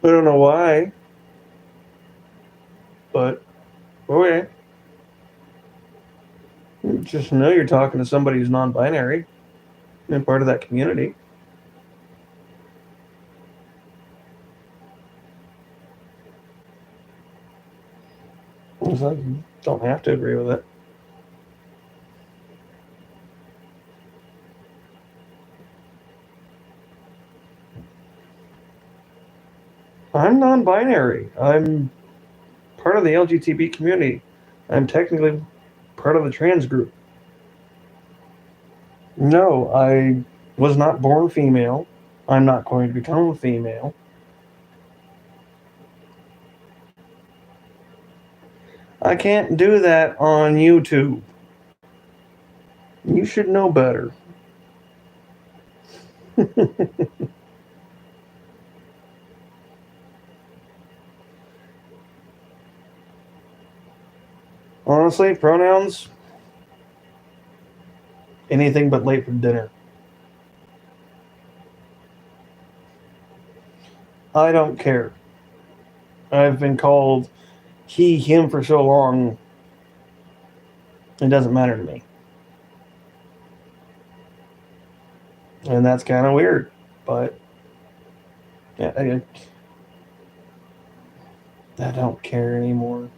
I don't know why, but okay. Just know you're talking to somebody who's non-binary and part of that community. So you don't have to agree with it. I'm non-binary. I'm part of the LGBT community. I'm technically part of the trans group. No, I was not born female. I'm not going to become a female. I can't do that on YouTube. You should know better. Honestly, pronouns, anything but late for dinner. I don't care. I've been called he, him for so long, it doesn't matter to me. And that's kind of weird. But yeah, I don't care anymore.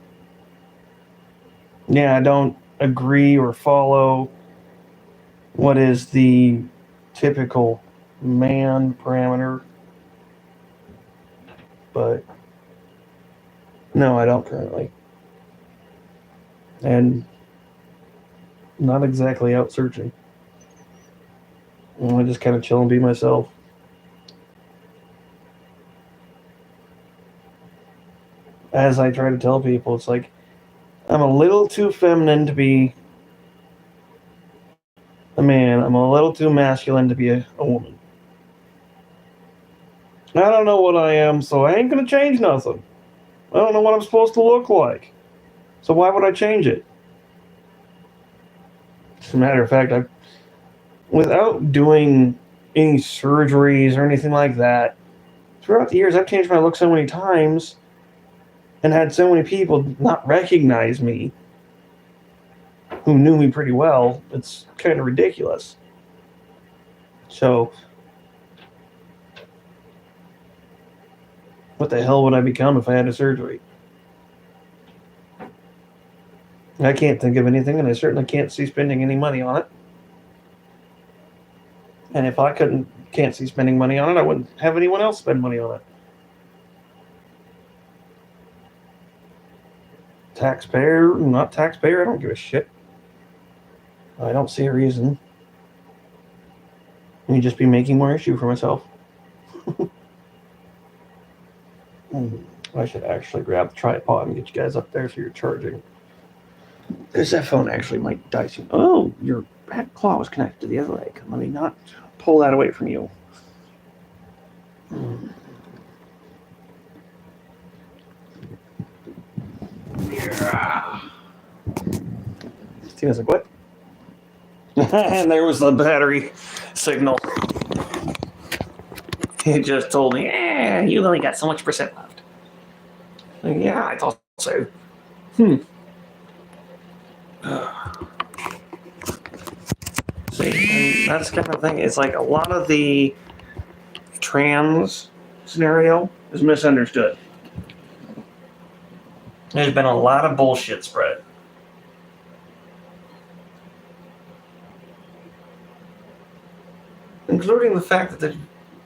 Yeah, I don't agree or follow what is the typical man parameter. But no, I don't currently. And not exactly out searching. I just kind of chill and be myself. As I try to tell people, it's like I'm a little too feminine to be a man. I'm a little too masculine to be a woman. I don't know what I am, so I ain't gonna change nothing. I don't know what I'm supposed to look like. So why would I change it? As a matter of fact, without doing any surgeries or anything like that, throughout the years I've changed my look so many times and had so many people not recognize me who knew me pretty well. It's kind of ridiculous. So what the hell would I become if I had a surgery? I can't think of anything, and I certainly can't see spending any money on it. And if I can't see spending money on it, I wouldn't have anyone else spend money on it. Taxpayer, not taxpayer, I don't give a shit. I don't see a reason. Let me just be making more issue for myself. I should actually grab the tripod and get you guys up there so you're charging. Because that phone actually might die soon. Oh, your back claw was connected to the other leg. Let me not pull that away from you. Yeah. Tina's like, what? And there was the battery signal. He just told me, you only got so much percent left. Like, yeah, I thought so. See, and that's kind of thing. It's like a lot of the trans scenario is misunderstood. There's been a lot of bullshit spread. Including the fact that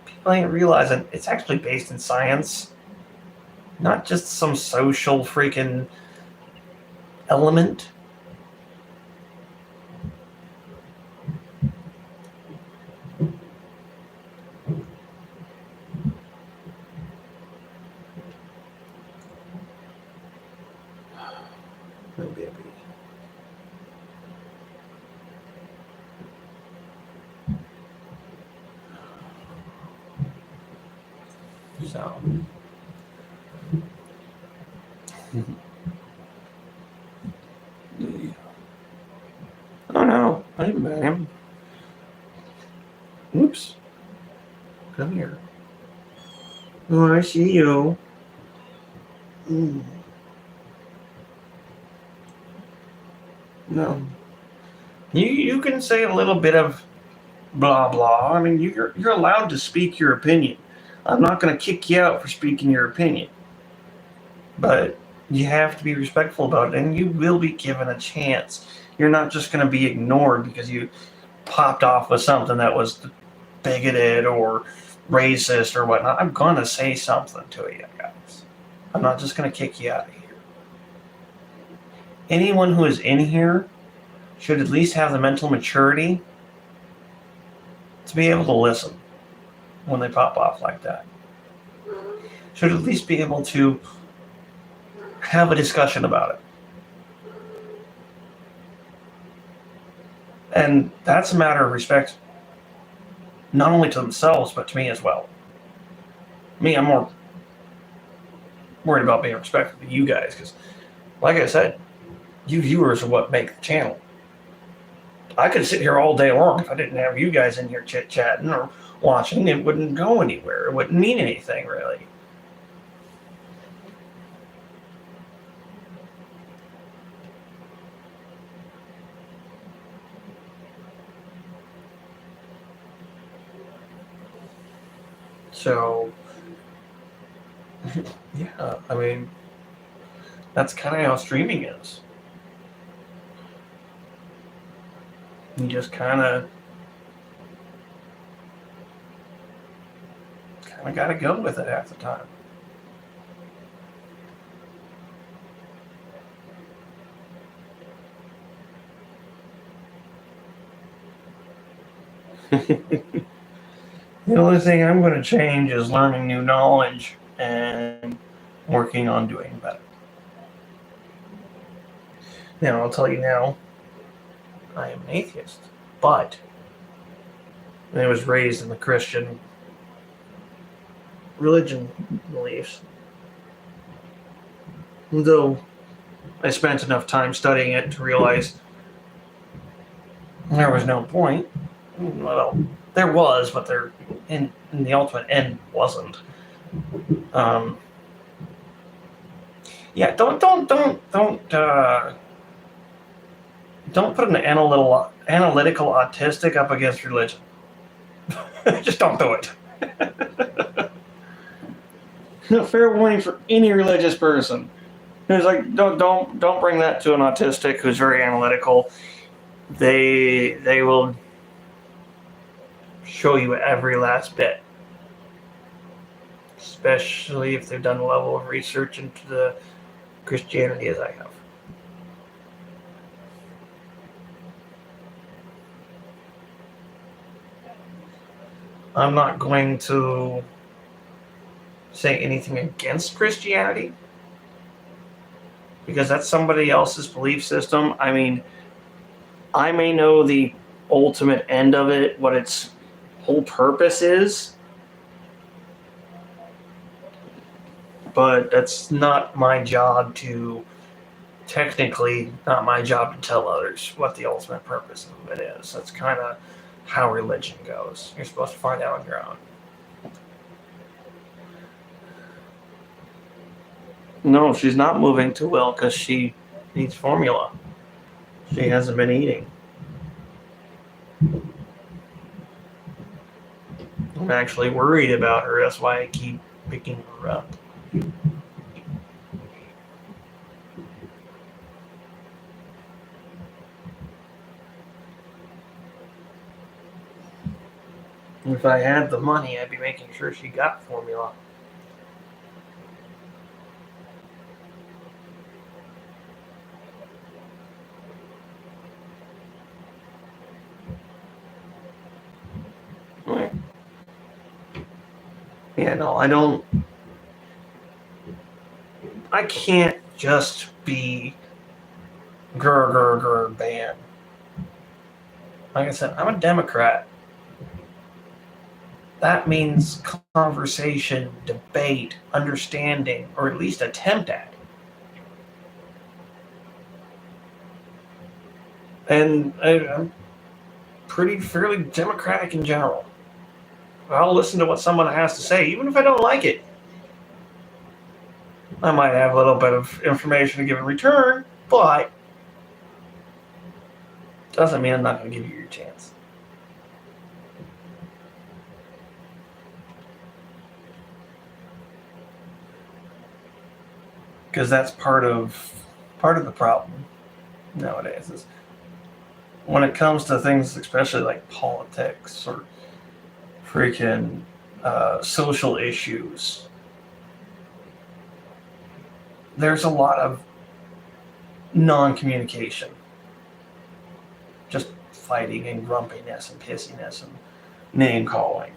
people ain't realizing it's actually based in science, not just some social freaking element. No baby. So. Oh no, I didn't ban him. Oops. Come here. Oh, I see you. No. You can say a little bit of blah blah. I mean, you're allowed to speak your opinion. I'm not going to kick you out for speaking your opinion, but you have to be respectful about it, and you will be given a chance. You're not just going to be ignored because you popped off with something that was bigoted or racist or whatnot, I'm gonna say something to you guys. I'm not just gonna kick you out of here. Anyone who is in here should at least have the mental maturity to be able to listen when they pop off like that. Should at least be able to have a discussion about it. And that's a matter of respect, not only to themselves, but to me as well. Me, I'm more worried about being respectful to you guys, because, like I said, you viewers are what make the channel. I could sit here all day long. If I didn't have you guys in here chit-chatting or watching, it wouldn't go anywhere. It wouldn't mean anything, really. So, yeah, I mean, that's kind of how streaming is. You just kind of got to go with it half the time. The only thing I'm going to change is learning new knowledge and working on doing better. Now, I'll tell you now, I am an atheist, but I was raised in the Christian religion beliefs. Though I spent enough time studying it to realize there was no point. Well, there was, but there in the ultimate end wasn't. Yeah, don't put an analytical autistic up against religion. Just don't do it. Fair warning for any religious person. It's like don't bring that to an autistic who's very analytical. They will show you every last bit, especially if they've done a level of research into the Christianity as I have. I'm not going to say anything against Christianity because that's somebody else's belief system. I mean, I may know the ultimate end of it, what its whole purpose is, but that's not my job to, technically, not my job to tell others what the ultimate purpose of it is. That's kind of how religion goes. You're supposed to find out on your own. No, she's not moving to Will because she needs formula. She hasn't been eating. I'm actually worried about her. That's why I keep picking her up. If I had the money, I'd be making sure she got formula. Yeah, no, I can't just be ban. Like I said, I'm a Democrat. That means conversation, debate, understanding, or at least attempt at. And I'm fairly democratic in general. I'll listen to what someone has to say, even if I don't like it. I might have a little bit of information to give in return, but doesn't mean I'm not going to give you your chance. Because that's part of the problem nowadays is when it comes to things, especially like politics or freaking social issues, there's a lot of non-communication. Just fighting and grumpiness and pissiness and name-calling.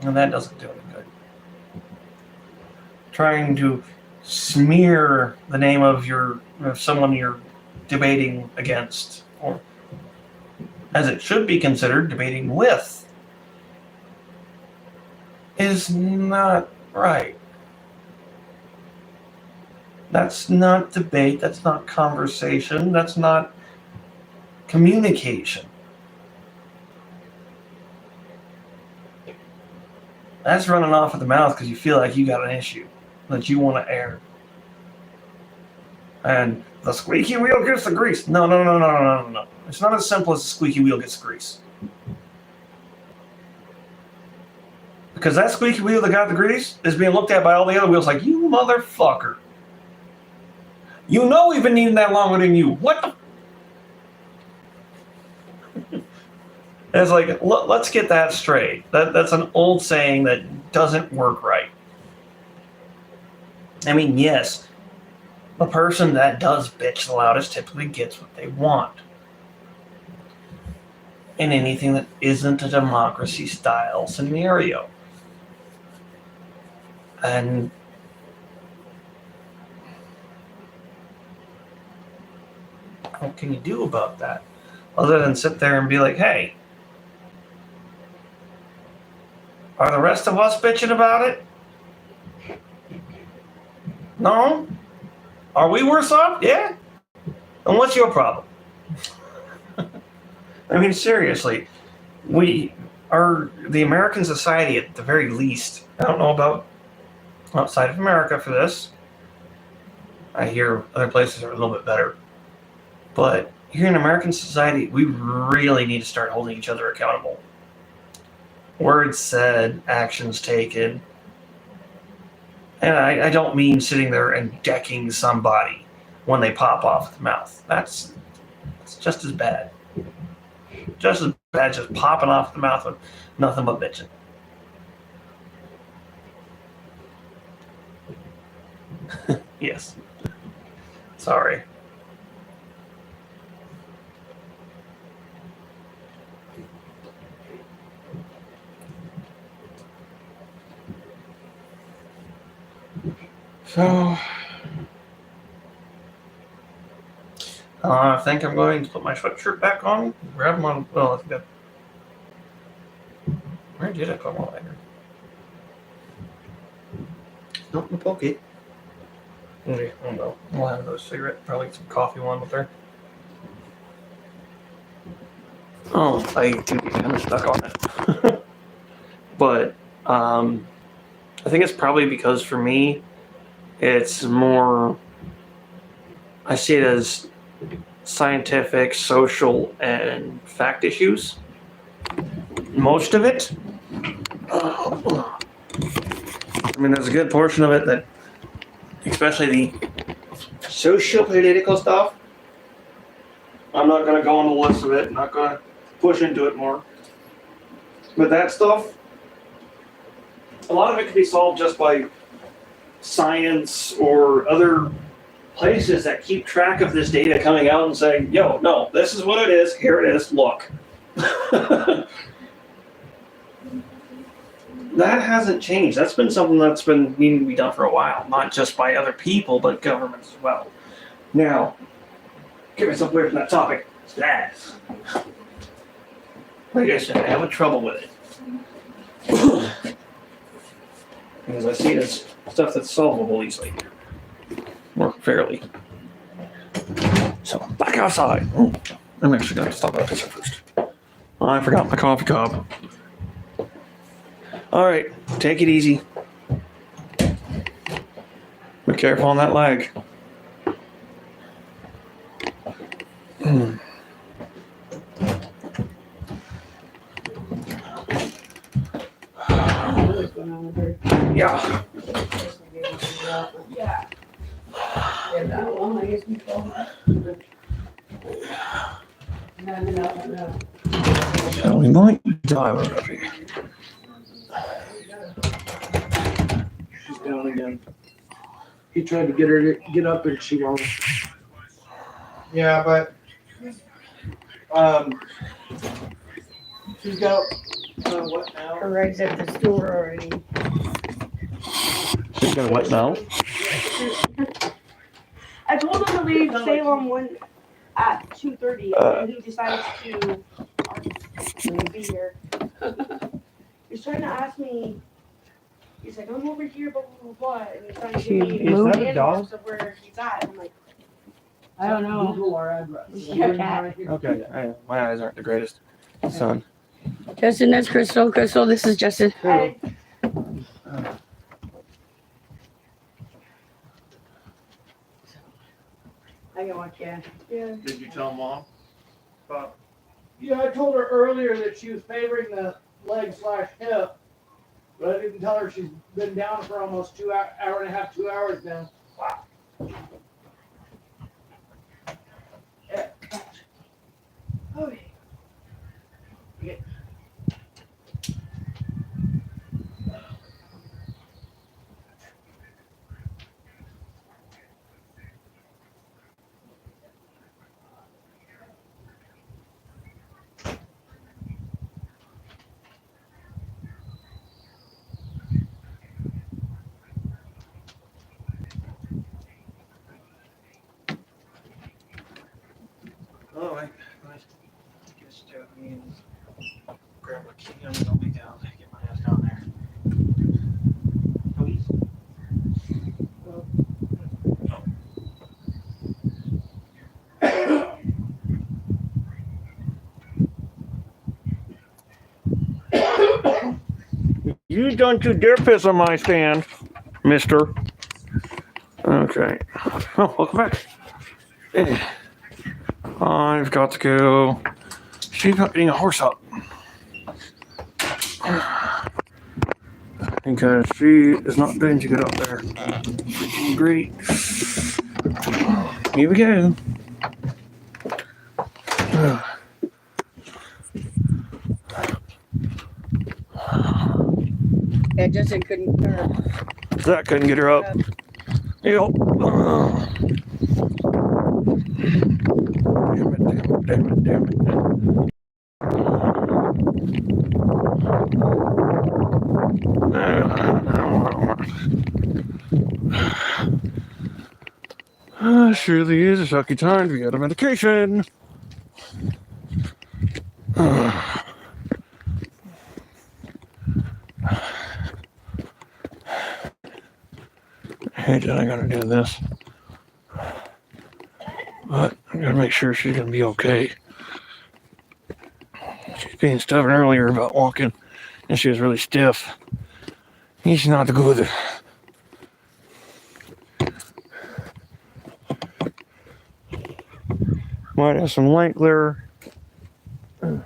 And that doesn't do any good. Trying to smear the name of someone you're debating against, or as it should be considered, debating with, is not right. That's not debate, that's not conversation, that's not communication. That's running off at the mouth because you feel like you got an issue that you want to air. And the squeaky wheel gets the grease. No. It's not as simple as the squeaky wheel gets the grease. Because that squeaky wheel that got the grease is being looked at by all the other wheels like, you motherfucker. You know we've been needing that longer than you. What the? It's like, let's get that straight. That's an old saying that doesn't work right. I mean, yes, the person that does bitch the loudest typically gets what they want. In anything that isn't a democracy-style scenario. And what can you do about that? Other than sit there and be like, hey, are the rest of us bitching about it? No? Are we worse off? Yeah. And what's your problem? I mean, seriously, we are the American society at the very least. I don't know about outside of America for this. I hear other places are a little bit better. But here in American society, we really need to start holding each other accountable. Words said, actions taken. And I don't mean sitting there and decking somebody when they pop off the mouth. That's just as bad. Just as bad, just popping off the mouth with nothing but bitching. Yes. Sorry. So, I think I'm going to put my sweatshirt back on. Grab them on. Well, I think that. Where did I put my lighter? Not in the pocket. Okay, oh no. We'll have another cigarette. Probably get some coffee one with her. Oh, I do get kind of stuck on it. But I think it's probably because for me, it's more, I see it as scientific, social, and fact issues. Most of it. I mean, there's a good portion of it that, especially the socio-political stuff, I'm not going to go on the list of it. I'm not going to push into it more. But that stuff, a lot of it can be solved just by science or other places that keep track of this data coming out and saying, yo, no, this is what it is. Here it is. Look. That hasn't changed. That's been something that's been needing to be done for a while, not just by other people, but governments as well. Now, get myself away from that topic. Stats. Like I said, I have trouble with it. Because I see it as stuff that's solvable easily. Or fairly. So, back outside. Oh, I'm actually going to stop that picture first. Oh, I forgot my coffee cup. Alright, take it easy. Be careful on that leg. Yeah. get that one. I guess we go. No. So we might dive up here. She's down again. He tried to get her to get up and she won't. Yeah, but she's got what now? Her eggs at the store already. She's gonna what now? I told him to leave Salem at 2:30, and he decides to be here. He's trying to ask me. He's like, I'm over here, blah blah blah, and he's trying to give me Is that a landmarks dog? of where he's at. I'm like, I don't know. Google our address. Yeah, cat. Okay, my eyes aren't the greatest. Son. Justin, that's Crystal. Crystal, this is Justin. I, I can watch, yeah. yeah. Did you tell Mom? Yeah, I told her earlier that she was favoring the leg/hip, but I didn't tell her she's been down for almost hour and a half, 2 hours now. Yeah. Oh, Oh, I guess Stephanie and grab a key and I'll be down. Get my ass down there. Please. You don't you dare piss on my stand, mister. Okay. Oh, welcome back. I've got to go. She's not getting a horse up. Because she is not going to get up there. Great. Here we go. Yeah, Justin couldn't. That couldn't get her up. Yep. Damn it. Surely is a sucky time to be out of medication. Hey, I gotta do this. But I gotta make sure she's gonna be okay. She's being stubborn earlier about walking, and she was really stiff. It's not good. Might have some light glare. Oh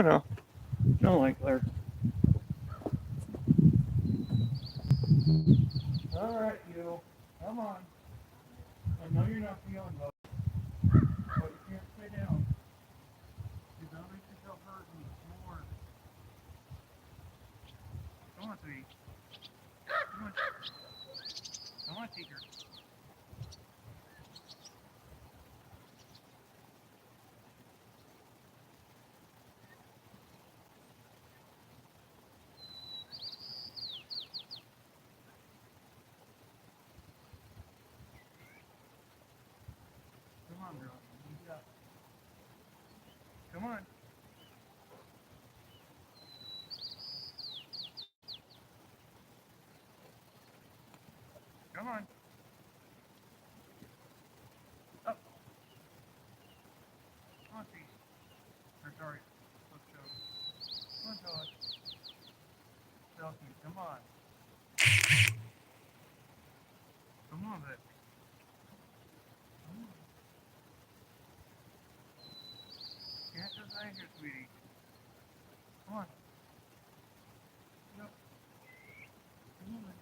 no, no light glare. All right, you. Come on. I know you're not feeling well, but you can't stay down. You don't make yourself hurt anymore. Come on, sweetie. Come on. Come on, Tinker. Come on, girl. Come on. Come on. Up. Come on, Pete. Or sorry. Let's go. Come on, Todd. Chelsea, come on. Come on, baby. Come on. Can't just hang here, sweetie. Come on. Yep. Come on, baby.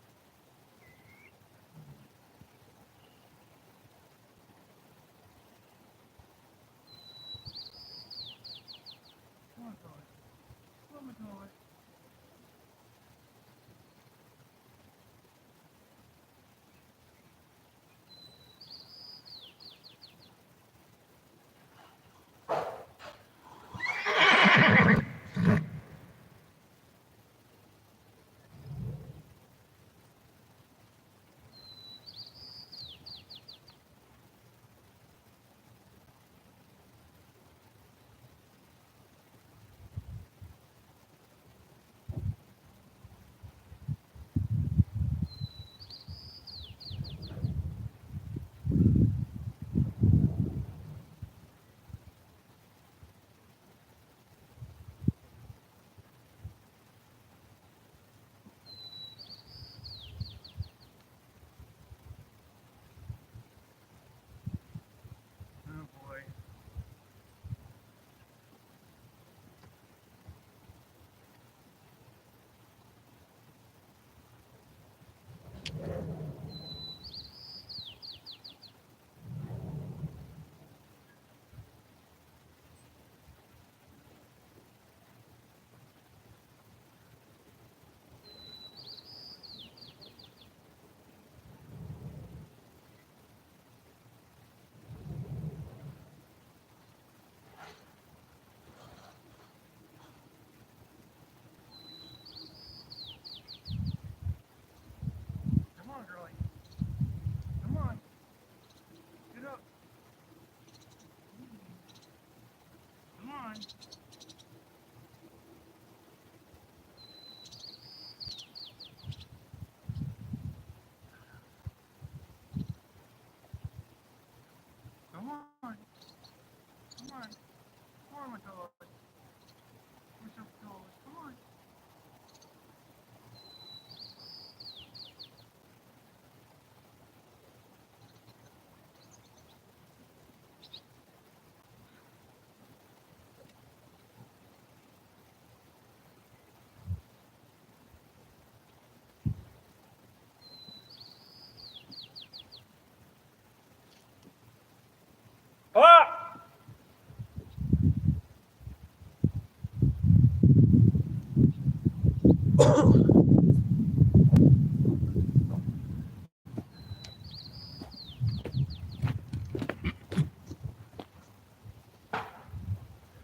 Come on. Come on. Come on, my toy. What's up, toy? Come on. Ah!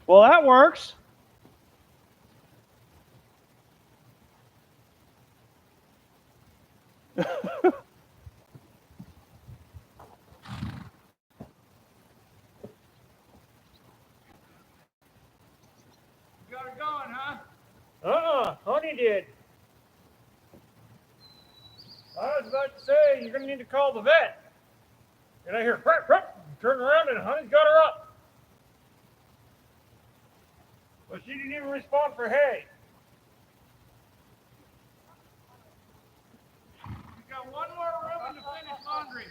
Well, that works. Got it going, huh? Honey did. I was about to say, you're going to need to call the vet. And I hear, crap, crap, turn around and Honey's got her up. But she didn't even respond for hay. We got one more room to finish laundry.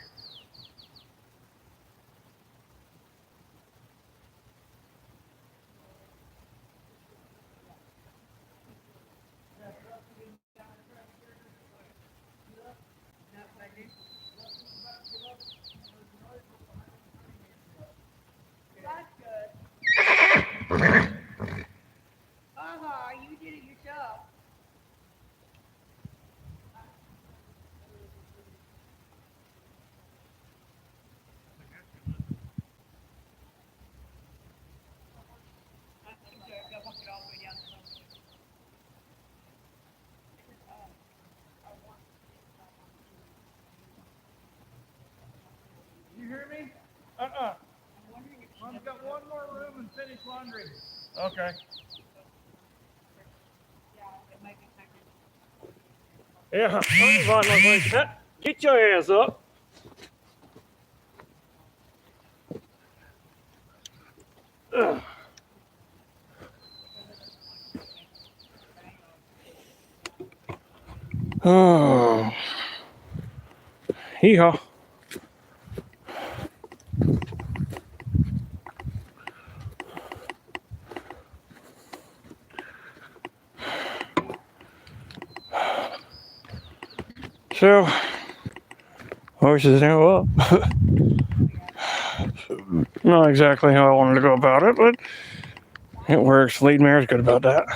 You did it yourself. You hear me? I've got one more room and finish laundry. Okay. Yeah, Honey's on like that. Get your ass up. Ugh. Oh. Hee-haw. So, horses now up. Not exactly how I wanted to go about it, but it works. Lead mare's good about that.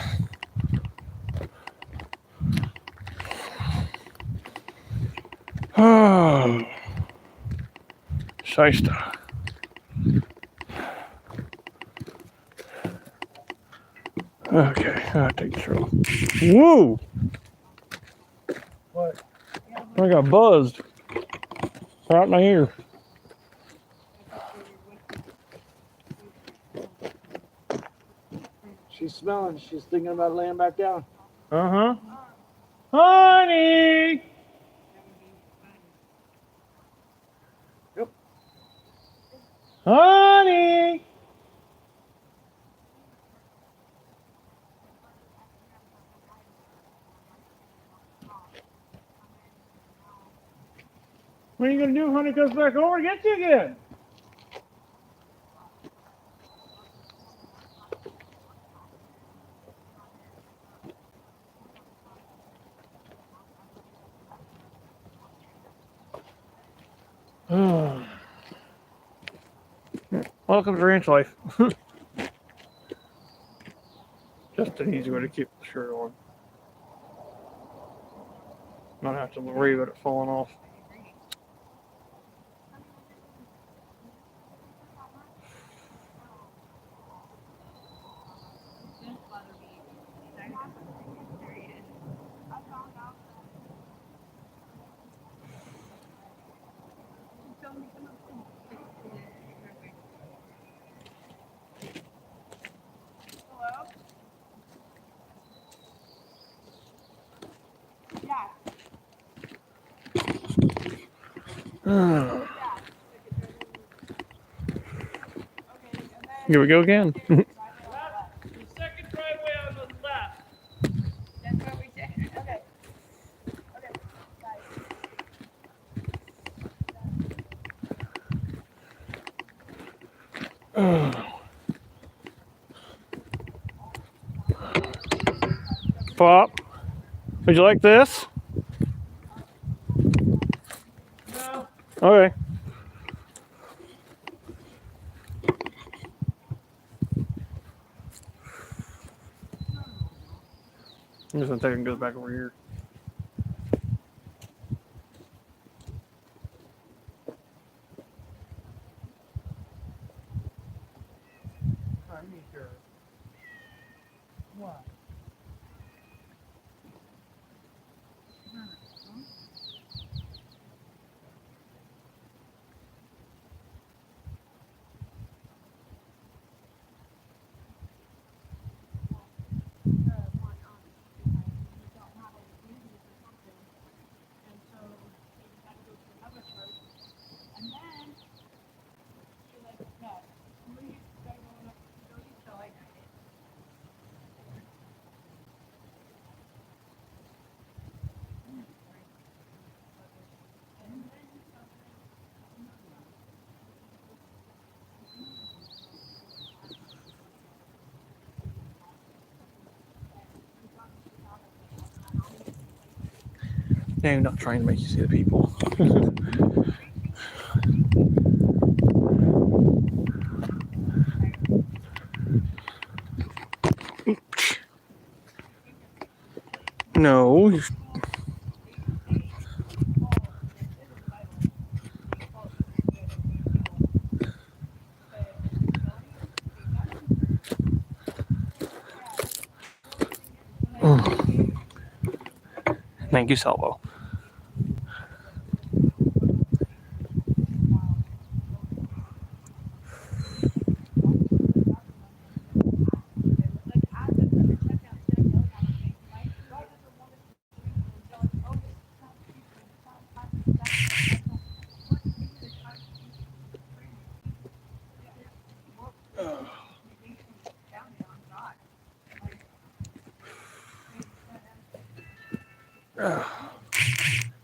Oh, Shysta. Okay, I'll take this roll. Whoa! What? I got buzzed. Right in my ear. She's smelling. She's thinking about laying back down. Uh-huh. Honey! Yep. Honey! What are you gonna do if Honey comes back over to get you again? Welcome to ranch life. Just an easy way to keep the shirt on. Not have to worry about it falling off. Here we go again. The second driveway on the left. That's what we said. Okay. Pop, would you like this? No. Okay. I'm just gonna take it and go back over here. What? Yeah, I'm not trying to make you see the people. No. Thank you, Salvo.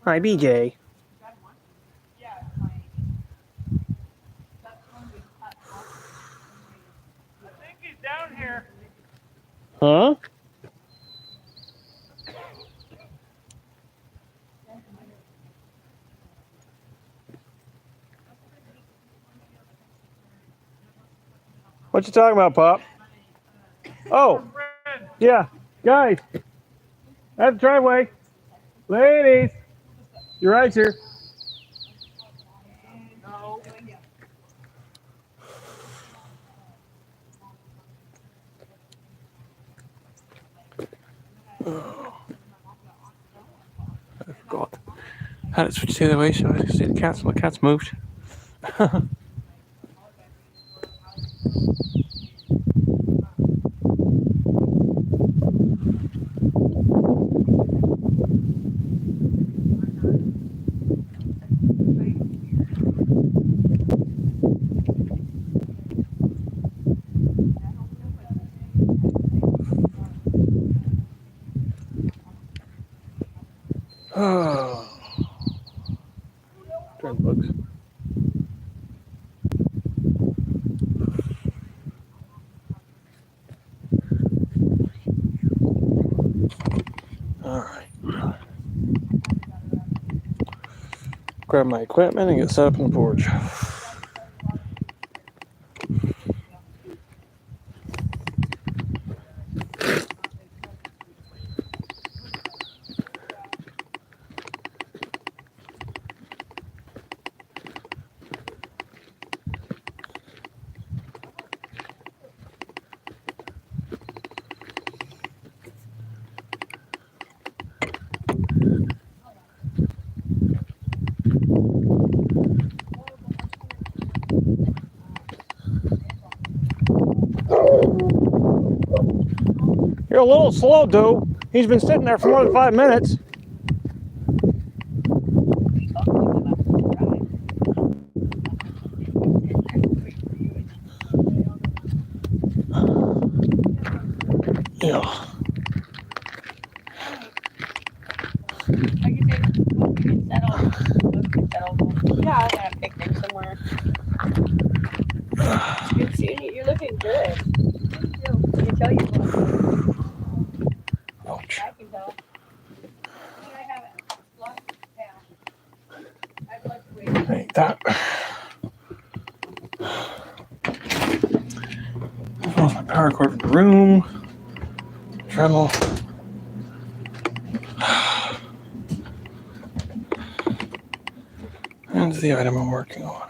Hi, BJ. I think he's down here. Huh? What you talking about, Pop? Oh, yeah. Guys, at the driveway. Ladies, your ride's here. No. I forgot. Had it switched the other way so I could see the cats. My cat's moved. Turn the books. All right. Grab my equipment and get set up on the porch. You're a little slow, dude. He's been sitting there for more than 5 minutes. Yeah. Like you said, once we get settled, we'll Yeah. have a picnic somewhere. It's good seeing you. You're looking good. Thank you. I can tell you what. Ouch. I can tell. But I haven't lost down. I've lost weight. Ain't that. I lost my power cord from the room. Dremel. And the item I'm working on.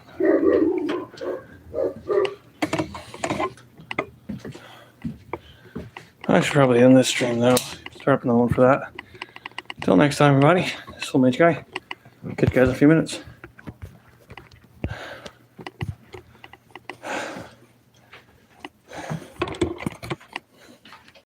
I should probably end this stream though. Start up another one for that. Until next time, everybody. This is Old Mage Guy. Catch you guys in a few minutes.